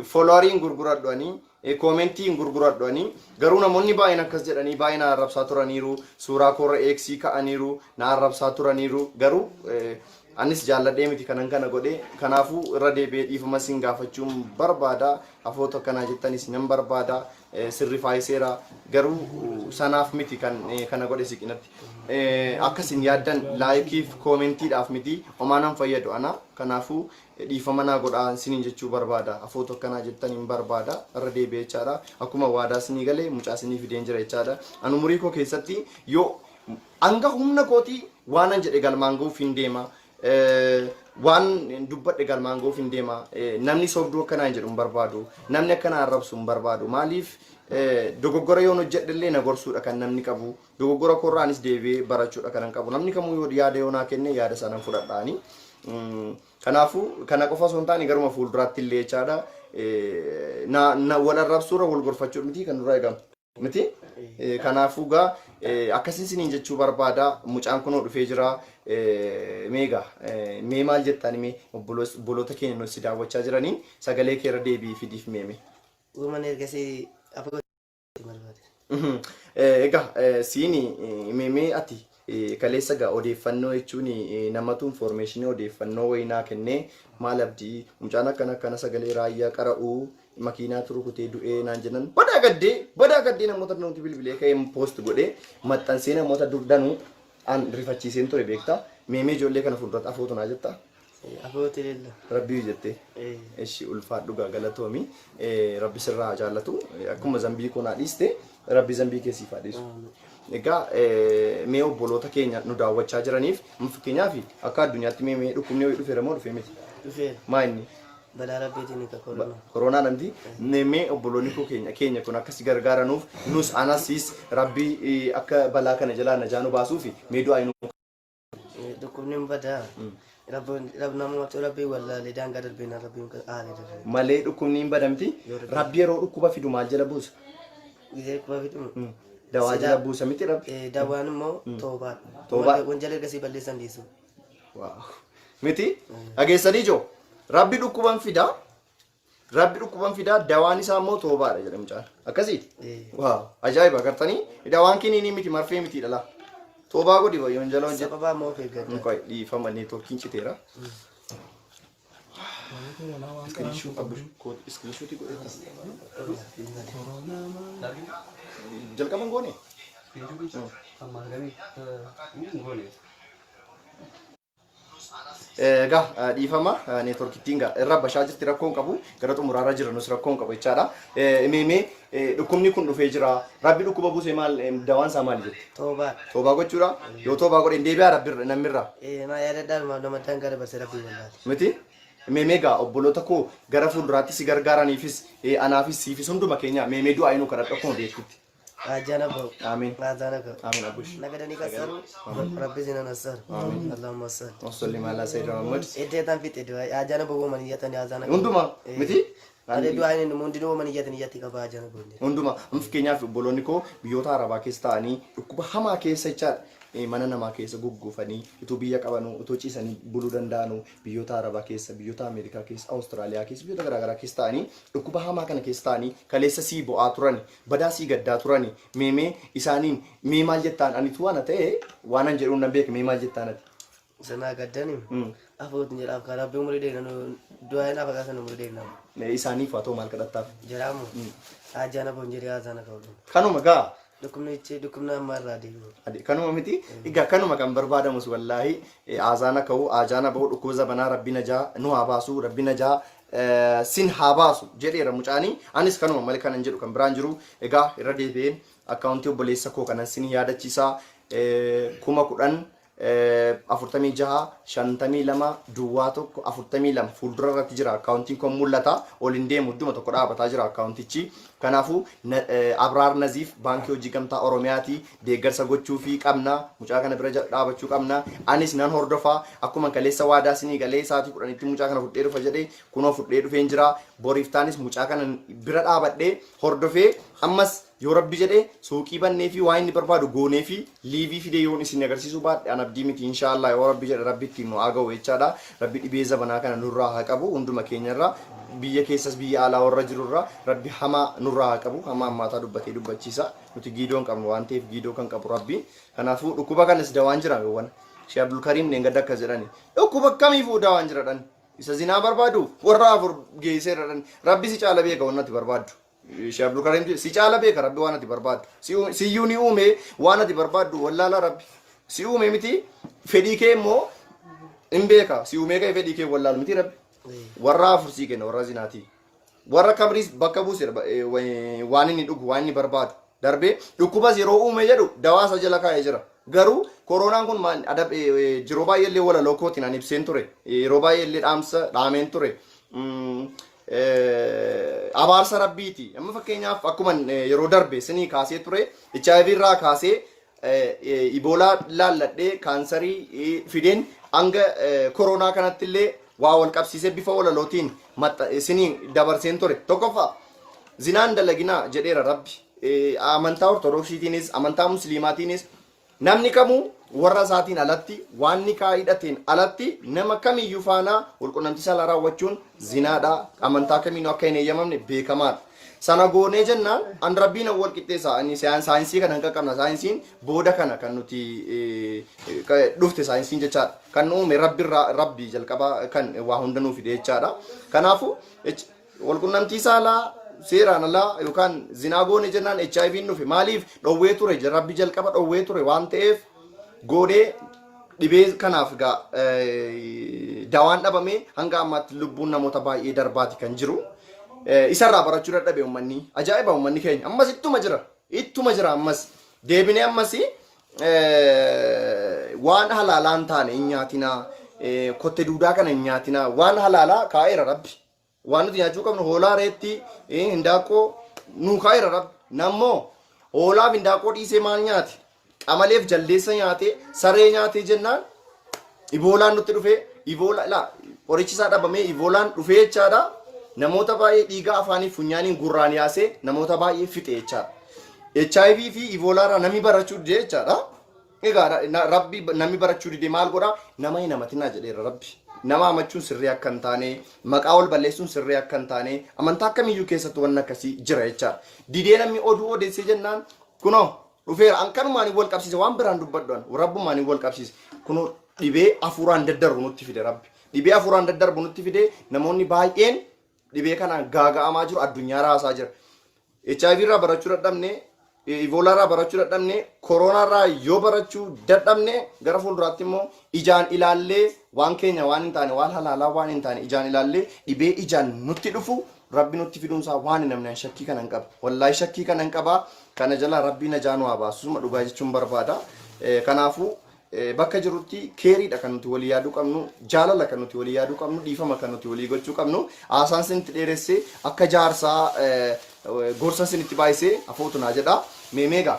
foloowariin gurguradhani, koomentiin gurguradhani. Garuu namoonni baay'een akkas jedhanii baay'ee na arrabsaa turaniiru. Suuraa koorra eeksii ka'aniiru, na arrabsaa turaniiru. Garuu anis jaalladhee miti kanan kana godhe. Kanaafuu irra deebi'ee dhiifama sin gaafachuun barbaada. Afoota akkanaa jettanis nan barbaada. Sirrifaayiseera. Garuu sanaaf miti kan kana godhe siqinatti. Akkasin yaaddan laayikiif koomentiidhaaf miti homaa nan fayyadu ana. Kanaafuu dhiifama naa godhaa siniin jechuu barbaada. Afoota akkanaa jettan hin barbaada. Irra deebi'ee jechaadha. Akkuma waadaa sinii galee mucaa sinii fideen jira jechaadha. Ani umurii koo keessatti yoo hanga humna kootii waan an jedhe galmaan ga'uuf hin deema. Waan dubbadhe galmaan ga'uuf hin deema. Namni sobduu akkanaa hin jedhu hin barbaadu. Namni akkanaa arrabsu hin barbaadu. Maaliif dogoggora yoon hojjedhellee na gorsuudha kan namni qabu. Dogoggora koorraanis deebi'ee barachuudha kan qabu. Namni kamuu yoo yaada yoo naa kenne yaada sana fudhadhaani. Kanaafuu kana qofa osoo hin taane garuma fuulduraatti illee jechaadha. Wal arrabsuura wal gorfachuu miti kan dura eegamu. Miti kanaafuu gaa akkasiin siniin jechuu barbaada. Mucaan kunoo dhufee jira. Meegaa mee maal jettaan mee obboloota keenya nuti daawwachaa jiraniin sagalee keerra deebii fidiif meeme. Uumaan ergasii egaa siini meemee ati kaleessa gaa odeeffannoo jechuun namatu information odeeffannoo wayinaa kennee maal abdii mucaan akkana sagalee raayyaa qara'uu makiinaa turukutee du'ee naan jedhan badaa gaddee namoota nuti bilbilee ka'ee post godhee maxxansee namoota durdanuu an rifachiiseen ture beektaa meemee ijoollee kana fuulduratti afootu naa jettaa. Afootu lilla. Rabbii jettee. Eshi ulfaadhu galatoomi. Rabbi sirraa jaallatu akkuma zambii koo naa dhiiste rabbi zambii keessiif dhiisu. Egaa mee obboloota keenya nu daawwachaa jiraniif fakkeenyaaf akka addunyaatti mee dhukkubni ho'i dhufeera moo dhufee miti? Dhufeera. Maa inni? Balaa rabbiitiin ka koronaa. Koronaa namti mee obboloonni koo keenya kun akkasi gargaaranuuf nus anasis rabbii akka balaa kana jalaa na jaanu baasuuf mee du'aa inni. Dhukkubni badaa. Namumatu rabbii wallaalee daangaa darbina rabbiin aane darbe. Malee dhukkubni hin badamti. Rabbi yeroo dhukkuba fidu maal jala buusa? Gizee dhukkuba fidu. Dawaa jala buusa miti rabbi. Dawaan immoo toobaa. Toobaa. Wanjala ergasii balleessan dhiisu. Miti dhageessanii joo rabbi dhukkuban fida. Rabbi dhukkuban fida dawaan isaa immoo toobaadha jedhamu caan. Akkasiiti. Waaw ajaa'iba agartanii dawaan kiniinii miti marfee miti dhala. Toobaa godhi wayyoo hin jala hojjetu. Sababaa moo feeggadha. Nkoi dhiifama neetworkiin citeera. Iskiriishuuti godheta. Jalqaban goone. Egaa dhiifama neetworkittiin irra bashaa jirti rakkoon qabu gara xumuraarra jiranus rakkoon qabu jechaadha. Meemee dhukkubni kun dhufee jira. Rabbi dhukkuba buusee maal dawaan isaa maal jetti? Toobaa. Toobaa gochuudha. Yoo toobaa godhe deebi'aa rabbi namirraa. Maa yaadadhaan nama daangaa dabarsee rabbii wallaati. Miti meemee gaa obboloota koo gara fuulduraatti si gargaaraniifis anaafis siifis hunduma keenya meemee du'aa inuu kadhadhu akkuma beekutti. Ajana bo. Amin. Ajana ko. Amin abush. Nagadani kasaru. Rabbi zina nasar. Allahumma salli. Wasallim ala sayyidina Muhammad. Ede tan fit ede ajana bo maniyatan ajana. Hunduma miti. Ade du'a inni mundi do maniyatan yatti qaba ajana bo. Hunduma fakkeenyaaf obboloonni koo biyyoota arabaa keessa ta'anii dhukkuba hamaa keessa jechaadha. mana namaa keessa gugguufanii utuu biyya qabanuu utuu ciisanii buluu danda'anuu biyyoota Arabaa keessa biyyoota Ameerikaa keessa Awustiraaliyaa keessa biyyoota garaagaraa keessa ta'anii dhukkuba hamaa kana keessa ta'anii kaleessa sii bo'aa turani badaa sii gaddaa turani meemee isaaniin mee maal jettaan anitu waan ta'e waanan jedhuun nan beeka mee maal jettaan ati Sana gaddani afuutin jedhaaf kan rabbi umurii dheeranu du'aayin afa kaasan umurii dheeranu isaaniif haa ta'u maal kadhattaaf jedhamu ajjaana boonjirii haasana ka'u kanuma gaa dhukkubni amma irraa deemu kanuma miti egaa kanuma kan barbaadamus wallaahi azaana ka'u ajaana bahu dhukkuba zabanaa rabbi najaa nu haa baasu rabbi najaa sin haa baasu jedheera mucaanii anis kanuma malee kanan jedhu kan biraan jiru egaa irra deebi'een akkaawuntii obboleessa koo kanan sin yaadachiisaa 10,000 46 52 duwwaa tokko 42 fuuldura irratti jira akkaawuntiin kun mul'ata ol hin deemu idduma tokko dhaabataa jira akkaawuntichi kanaafuu Abraar Naziif baankii hojii gamtaa Oromiyaati deeggarsa gochuu fi qabna mucaa kana bira dhaabachuu qabna anis nan hordofaa akkuma kaleessa waadaa sinii galee sa'aatii 10tti mucaa kana fudhee dhufa jedhee kunoo fudhee dhufeen jira boriiftaanis mucaa kana bira dhaabadhee hordofee ammas yoo rabbi jedhee suuqii bannee fi waa inni barbaadu goonee fi liivii fidee yoon isin agarsiisuu baadhe an abdii miti inshaallah yoo rabbi jedhe rabbi ittiin nu aga'u jechaadha rabbi dhibee zabanaa kana nurraa haa qabu hunduma keenyarra biyya keessas biyya alaa warra jirurra rabbi hamaa nurraa haa qabu hamaa ammaataa dubbatee dubbachiisa nuti giidoo hin qabnu waan ta'eef giidoo kan qabu rabbi kanaafuu dhukkuba kanas dawaan jira yoowwan Sheekh Abdul Karim deengadda akkas jedhani dhukkuba kamiifuu dawaan jiradhan isa zinaa barbaadu warra afur geesseeradhan rabbi si caala beeka wannati barbaadu Sheekh Abdul Karim si caala beeka rabbi waan ati barbaadu si yuuni uume waan ati barbaadu wallaala rabbi si uume miti fedhii kee immoo hin beeka si uume kee fedhii kee wallaala miti rabbi warra afur si kenna warra zinaati warra kabris bakka buuse waan inni dhugu waan inni barbaadu darbee dhukkubas yeroo uume jedhu dawaasa jala kaa'ee jira garuu koronaan kun maal adab jiroo baay'eellee wala lokootiin an ibseen ture yeroo baay'eellee dhaameen ture abaarsa rabbiiti amma fakkeenyaaf akkuma yeroo darbe sinii kaasee ture HIV irraa kaasee iboolaa laalladhee kaansarii fideen hanga koronaa kanatti illee waa wal qabsiisee bifa walalootiin sinii dabarseen ture tokkoffaa zinaan dalaginaa jedheera rabbi amantaa ortodoksiitiinis amantaa musliimaatiinis namni kamuu warra isaatiin alatti waan nikaa hidhateen alatti nama kamiyyuu faanaa walqunnamtii saalaa raawwachuun zinaadha amantaa kamiinuu akka hin eeyyamamne beekamaadha sana goonee jennaan an rabbiin wal qixxeessa ani saayinsii kana hin qaqqabna saayinsiin booda kana kan nuti dhufte saayinsiin jechaadha kan uume rabbi jalqabaa kan waa hunda nuu fide jechaadha kanaafu walqunnamtii saalaa seeraan alaa yookaan zinaa goone jennaan HIV dhufe maaliif dhowwee ture rabbi jalqaba dhowwee ture waan ta'eef goonee dhibee kanaaf dawaan dhabamee hanga ammaatti lubbuun namoota baay'ee darbaati kan jiru isarraa barachuu dadhabe uummanni ajaa'iba uummanni keenya ammas ittuma jira ammas deebinee ammas waan halaalaan taane hin nyaatinaa kotte duudaa kana hin nyaatinaa waan halaalaa kaa'eera rabbi waan nuti nyaachuu qabnu hoolaa reetti hindaaqoo nuu kaa'eera rabbi nammoo hoolaaf hindaaqoo dhiisee maal nyaate qamaleef jaldeessa nyaate saree nyaate jennaan iboolaan nutti dhufe iboolaa qorichisaa dhabamee iboolaan dhufe jechaadha namoota baay'ee dhiigaa afaanii funyaaniin gurraan yaasee namoota baay'ee fixe jechaadha HIV fi iboolaarraa namni barachuu dide jechaadha egaa rabbi namni barachuu dide maal godha nama hin amatinaa jedheera rabbi nama amachuun sirrii akka hin taane maqaa wal balleessuun sirrii akka hin taane amantaa kamiyyuu keessatti waan akkasii jira jechaadha didee namni oduu odeessee jennaan kunoo dhufeera ankanumaan wal qabsiise waan biraan dubbaddoon rabbumaan wal qabsiise kunoo dhibee afuuraan daddarbu nutti fide rabbi dhibee afuuraan daddarbu nutti fide namoonni baay'een dhibee kanaan gaaga'amaa jiru addunyaa raasaa jira HIV irraa barachuu dadhabne Ebola irraa barachuu dadhabne koronaa irraa yoo barachuu dadhabne gara fuulduraatti immoo ijaan ilaallee waan keenya waan hin taane waan halaalaa waan hin taane ijaan ilaallee dhibee ijaan nutti dhufu rabbi nutti fiduunsaa waan namni shakkii kana hin qaba wallaahi shakkii kana hin qaba kana jala rabbi najaa nu haa baasu suma dhugaa jechuun barbaada kanaafuu bakka jirutti keeriidha kan nuti walii yaaduu qabnu jaalala kan nuti walii yaaduu qabnu dhiifama kan nuti walii gochuu qabnu haasaan sinitti dheeressee akka jaarsaa gorsa sinitti baay'isee afootu naa jedha meemeega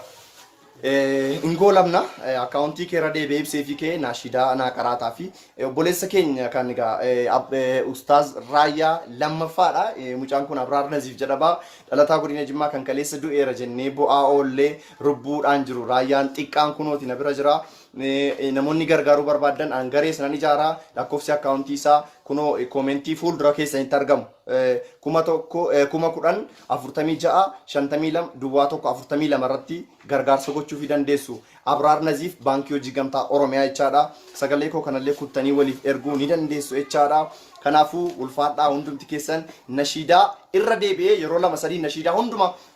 ingoolamna akkaawuntii keera deebi'ee ibsee fi kee naashidaa naa qaraataa fi obboleessa keenya kan egaa ustaaz Raayyaa lammaffaadha mucaan kun Abraar Naziif jedhama dhalataa godina Jimmaa kan kaleessa du'eera jennee bu'aa oollee rubbuudhaan jiru Raayyaan xiqqaan kunooti na bira jira namoonni gargaaruu barbaadan angaree sanan ijaaraa lakkoofsi akkaawuntii isaa kunoo koomentii fuuldura keessanitti argamu. Kuma 10,46,52 duwwaa tokko 42 irratti gargaarsa gochuu fi dandeessu. Abraar Naziif baankii hojii gamtaa Oromiyaa jechaadha. Sagalee koo kanallee kuttanii waliif erguu ni dandeessu jechaadha. Kanaafuu ulfaadhaa hundumti keessan nashiidaa irra deebi'ee yeroo lama sadii nashiidaa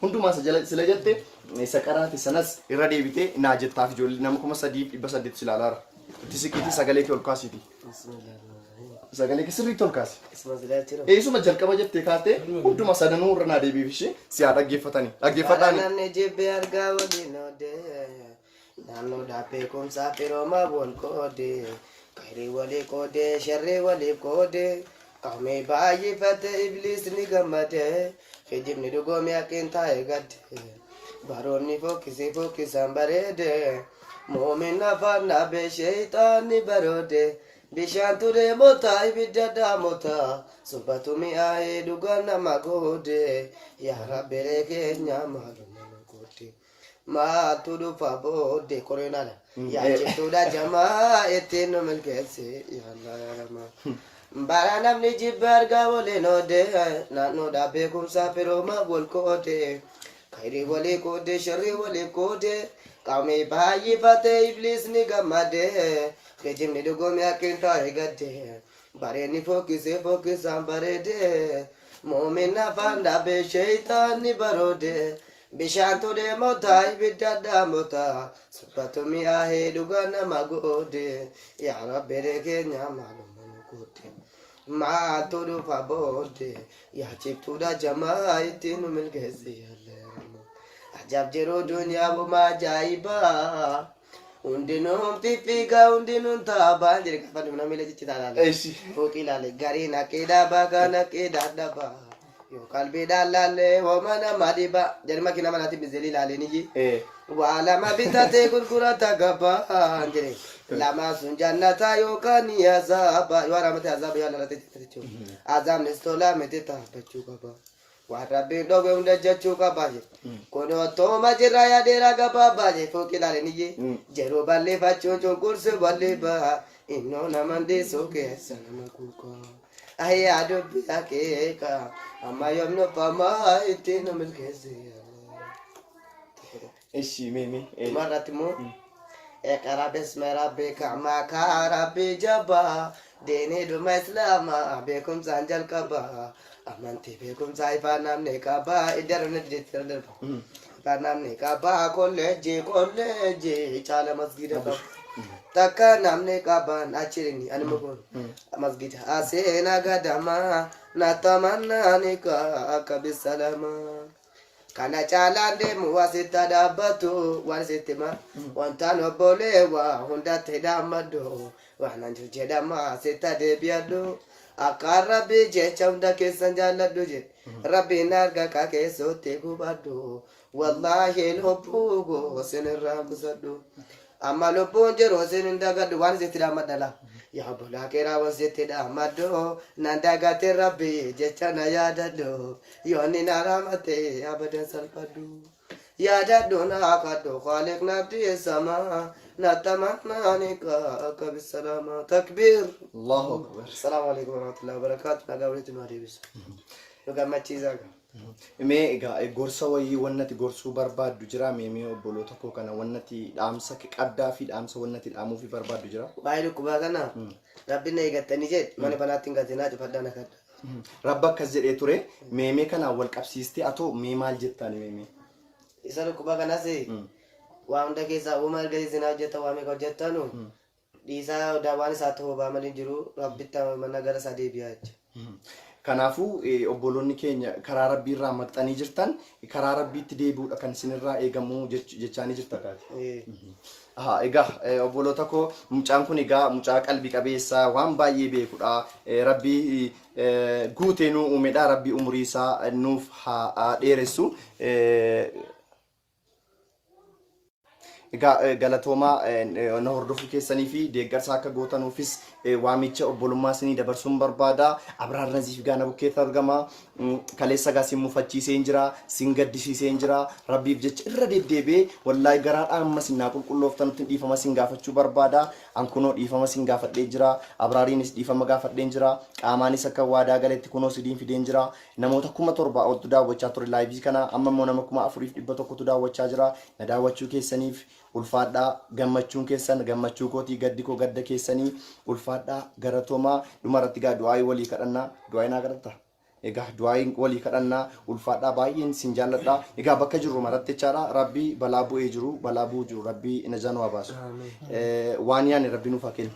hundumaa sila jette saqaraati sanas irra deebitee naa jettaaf ijoollee nama 3,800 silaalaara. Itti siqiitii sagalee kee ol kaasiiti. Sagalee kee sirriitti ol kaasi. Eesuma jalqaba jettee kaatee hunduma sadanuu irra naa deebiif ishee si haa dhaggeeffatanii. Dhaggeeffadhaani. Namni jibbe argaa waliin oodee naannoo dhaabbee kumsaa firooma wal qoodee. Kayri wali kode, sharri wali kode, kame bayi fate iblis ni gamade, khijib ni dugo mi akin tae gade, baroni fokisan barede, mu'min nafanna be shaitan ni barode, bishanture mota ibidada mota, subatu mi ae dugana magode, ya rabere kenya malumana kode. Ma tudu fabode koronala ya chetuda jama eteno melkese ya Allah ya Rama baranam ni jibar gawole no de na no da be kumsa piroma bol kode kairi wale kode sharri wale kode kame bayi fate iblis ni gamade kejim ni dugo mi akinta egade bare ni focus ambarede mu'min na fanda be shaitan ni barode bishantu de mota ibidada mota supatu mi ahe dugana magode ya rabere kenya malumanu kote ma tudu fabode ya chiptuda jamaa itinu milgezi yalema ajab jero dunya buma jaiba undinum tifiga undinum taba jere kafadu na mele chichita lale foki lale gari na keda baga na keda daba yo kalbi dalale wamana madiba jadi makina manati bizeli lale niji wala mabitate kurkurata gaba anjere lama sunjannata yo kani azaba yo ramate azaba yo lalate ticho azam nestola meteta bachu gaba wa rabbi dobe unda jachu gaba kono to majira ya dera gaba baje foki lale niji jero balle bachu kurse balle ba inno namande soke sanama kuko ay ado biake ka amayam no pama itino milkezi Eshi mimi maratimu ekarabes merabe kama karabe jaba dene do islama bekum sanjal kaba amanti bekum saifa namne kaba idar ne ditter namne kaba college chala masjid ka taka namne kaban achirini animakon masjid asena gadama natamanna nika akabisalama kana chalande muwasita dabatu wansitima wantano bolewa hundate damado wananju jedama sita debiado akarabi jechanda kesanjaladu je rabbi narga ka kesote gubado wallahi lobugo senramsadu amalo ponjero senindagadu wansitira madala ya bola kera wasitira mado nandagate rabbi jechana yadado yoni naramate abadan salpadu yadado nakado khaliq nabdi sama natamanna nika kabisalama takbir Allahu akbar. assalamu alaikum warahmatullahi wabarakatuh nagawritu madibis nugamachizaga Mee egaa gorsa wayii wannati gorsuu barbaaddu jira mee obboloota koo kana wannati dhaamsa qaddaa fi dhaamsa wannati dhaamuu fi barbaaddu jira. baay'ee dhukkuba kana rabbiin eegattanii jedhe mana banaatti hin gatinaa cufadhaan akka Rabba akkas jedhee ture mee kana wal qabsiistee atoo mee maal jettaan mee isa dhukkuba kanas waa hunda keessaa uuma argisiisinaa hojjetta waa meeqa hojjettanu dhiisaa daawaan isaa ta'uu baamaliin jiru rabbitti mana gara isaa deebi'aa jecha. Kanaafuu obboloonni keenya karaa rabbii irraa maqxanii jirtan karaa rabbiitti deebi'uudha kan isinirraa eegamu jechaanii jirta kaati. Egaa obboloota koo mucaan kun egaa mucaa qalbii qabeessa waan baay'ee beekudha. Rabbii guutee nuu uumedha. Rabbii umurii isaa nuuf haa dheeressu. galatooma na hordofu keessanii fi deeggarsa akka gootanuufis waamicha obbolummaa isinii dabarsuun barbaada. Abraar Naziif gaana bukkeetti argama. Kaleessa gaa sin mufachiisee jira, sin gaddisiisee jira. Rabbiif jecha irra deddeebi'ee wallahi garaadhaan amma sin naa qulqullooftanutti dhiifama sin gaafachuu barbaada. An kunoo dhiifama sin gaafadhee jira. Abraariinis dhiifama gaafadhee jira. Qaamaanis akka waadaa galetti kunoo sidiin fideen jira. Namoota 7,000 oltu daawwachaa ture laayivii kana. Amma immoo nama 4,100tu daawwachaa jira. Na daawwachuu keessaniif ulfaadhaa gammachuun keessan gammachuu kootii gaddi koo gadda keessanii ulfaadhaa garatoomaa dhumarratti gaa du'aayii walii kadhannaa du'aayii naa kadhatta egaa du'aayii walii kadhannaa ulfaadhaa baay'een sin jaalladha egaa bakka jirru maratti jechaadha rabbii balaa bu'ee jiru balaa bu'u jiru rabbii ina waa baasu waan yaani rabbii nuuf haa kennu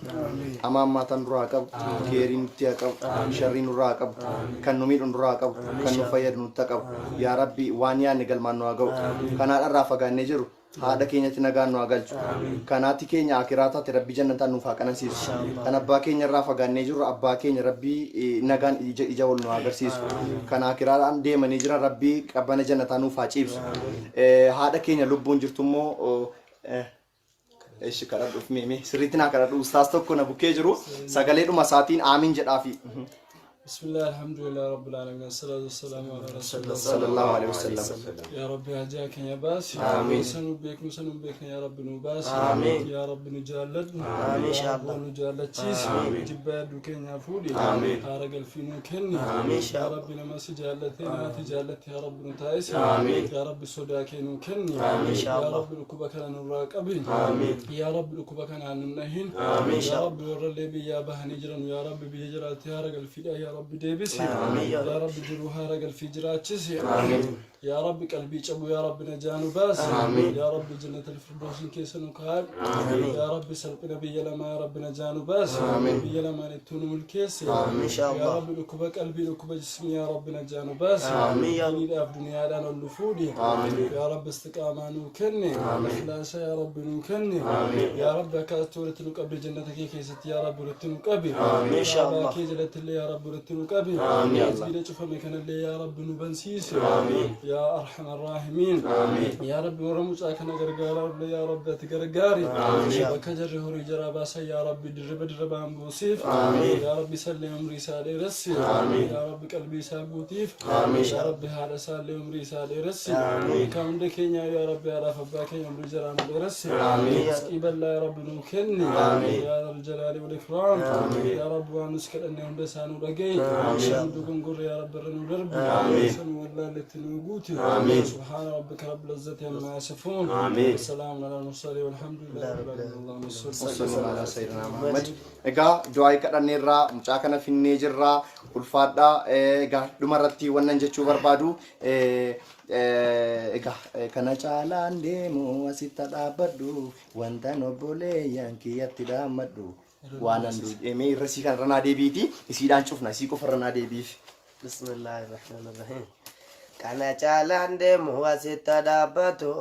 hamaan maataan duraa qabu keeriin nutti haa qabu sharriin nurraa qabu kan nu miidhu nurraa qabu kan nu fayyadu nutti haa qabu yaa rabbii waan yaani galmaan nu haa ga'u kanaadhaan faagaannee jiru haadha keenyatti nagaan nu agalchu kanaati keenya akiraataatti rabbii jannataan nuuf haa qanansiisu kan abbaa keenya irraa fagaannee jirru abbaa keenya rabbii nagaan ija wal nu agarsiisu kan akiraadhaan deemanii jiran rabbii qabbana jannataa nuuf haa ciibsu haadha keenya lubbuun jirtu immoo eeshi kadhadhuuf mee sirriitti naa kadhadhu ustaas tokko na bukkee jiru sagaleedhuma isaatiin aamiin jedhaafi بسم الله الحمد لله رب العالمين الصلاة والسلام على رسول الله صلى الله عليه وسلم يا رب هجاك يا باس آمين نسن بك يا رب نباس آمين يا رب نجالد آمين إن شاء الله نجالد تيس جباد وكين يا فودي آمين هارق الفينو كني آمين يا رب لما سجالتين تجالت يا رب نتايس آمين يا رب السودا كينو كني آمين إن شاء يا الله رب لكوبك أنا نراقبين آمين يا رب لكوبك أنا ننهين آمين يا رب ورلي بي يا بهنجرن يا رب بيجرات يا رب الفدا يا رب ديبس آمين يا رب جروها رجل في جراتشس آمين يا رب قلبي أبو يا رب نجانو باس آمين يا رب جنة الفردوس كيسن وكاب آمين يا رب سلب نبي لما يا رب نجانو باس آمين نبي لما نتونو الكيس آمين إن شاء يا الله رب لكوبك قلبي لكوبك جسمي يا رب نجانو باس آمين يا رب في الدنيا لنا النفودي آمين يا رب استقامة نوكني إخلاص يا رب نوكني يا رب كاتورة نقبل جنتك كيست يا رب رتنقبل آمين إن شاء الله كيجلت اللي يا رب رتنقبل آمين شوف مكان اللي يا رب نبنسيس آمين يا أرحم الراحمين آمين يا رب ورموش أكنا غرغارا يا رب تغرغاري وكجر هوري جراباسا يا رب درب أمبوسيف يا رب سلم أمري سالي رسي يا رب قلبي سابوتيف يا رب هذا سالي أمري سالي رسي كم دكينيا يا رب يا رب باكي أمري جرام رسي إبل يا رب نوكني يا ذا الجلال والإكرام يا رب ونسكت أن يندسان ورقي شمدكم يا رب الرب سن ولا لتنوجوتي سبحان ربك رب العزة عما يصفون والسلام على المرسلين والحمد لله رب العالمين اللهم صل على سيدنا محمد egaa du'aayii kadhanneerraa mucaa kana finnee jirraa ulfaadhaa egaa dhumarratti wannan jechuu barbaadu egaa kana caalaan deemu asitti dhaabbadhu wanta obboleeyyan kiyyatti dhaammadhu waan andu mee irrasii kan ranaa deebiiti isiidhaan cufna isii qofa ranaa deebiif بسم الله الرحمن الرحيم كان جالان ديمو واسيتا دابتو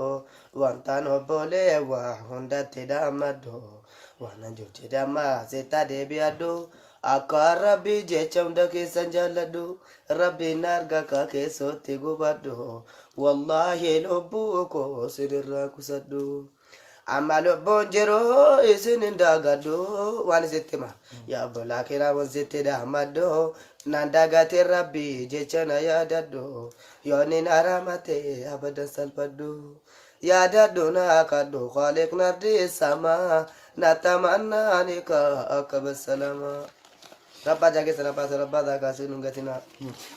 وانتان بولي وهندت دامدو وانا جوتي داما سيتا ديبيادو akka rabbi jecham da keessan jaalladhu rabbi narga ka keessotti gubadhu wallahi lubbuu koo sirraa kusadhu amma lubbuun jiru isin hin daagadhu waan isitti hima yaa obbolaa kiraa wansitti daamadhu nan dagate rabbi jecha na yaadadhu yoonin aramate abadan salphadhu yaadadhu na kadhu khaliq nardi sama natamannaanika akka basalama Rabba jaga serabba daga sinu gatina.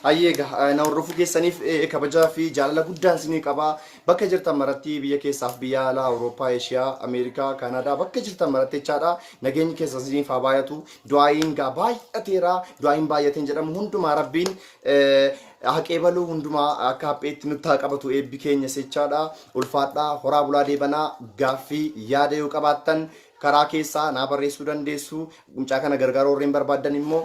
Ayyega na hordofu keessaniif kabajaa fi jaalala guddaan isinii qaba. Bakka jirtan maratti biyya keessaaf biyya alaa Awurooppaa, Eeshiyaa, Ameerikaa, Kaanadaa bakka jirtan maratti jechaadha. Nageenyi keessa isiniif haa baay'atu. Du'aayin gaa baay'ateera. Du'aayin baay'ateen jedhamu hundumaa rabbiin haqee baluu hundumaa akka hapheetti nutti haa qabatu eebbi keenya jechaadha. Ulfaadhaa horaa bulaa deebanaa gaaffii yaada yoo qabaattan karaa keessaa naa barreessuu dandeessu. Mucaa kana gargaaruu warreen barbaadan immoo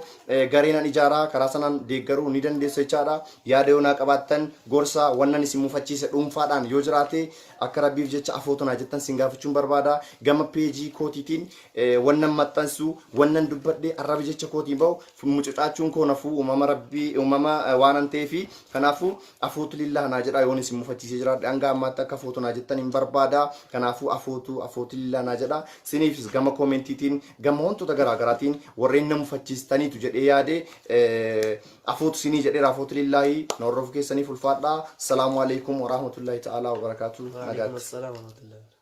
gareenan ijaaraa karaa sanaan deeggaruu ni dandeessu jechaadha. Yaada yoo naa qabaattan gorsa wannan isin mufachiise dhuunfaadhaan yoo jiraate akka rabbiif jecha afootonaa jettan sin gaafachuun barbaada. Gama peejii kootiitiin wannan maxxansu wannan dubbadhe arrabi jecha kootiin bahu mucucaachuun koo nafuu uumama rabbii uumama waan ta'eefi kanaafuu afootu lillaa naa jedha yoon isin mufachiisee jiraadhe hanga ammaatti akka afootonaa jettan hin barbaada. Kanaafuu afootu lillaa naa jedha. Siniifis gama koomentiitiin gama wantoota garaagaraatiin warreen na mufachiistaniitu jedhee yaade afootu sinii jedheera afootu lillaahi na hordofuu keessaniif ulfaadha. Salaamu alaikum wa rahmatullahi ta'ala wa barakaatuh. Waalaikum assalam wa rahmatullahi.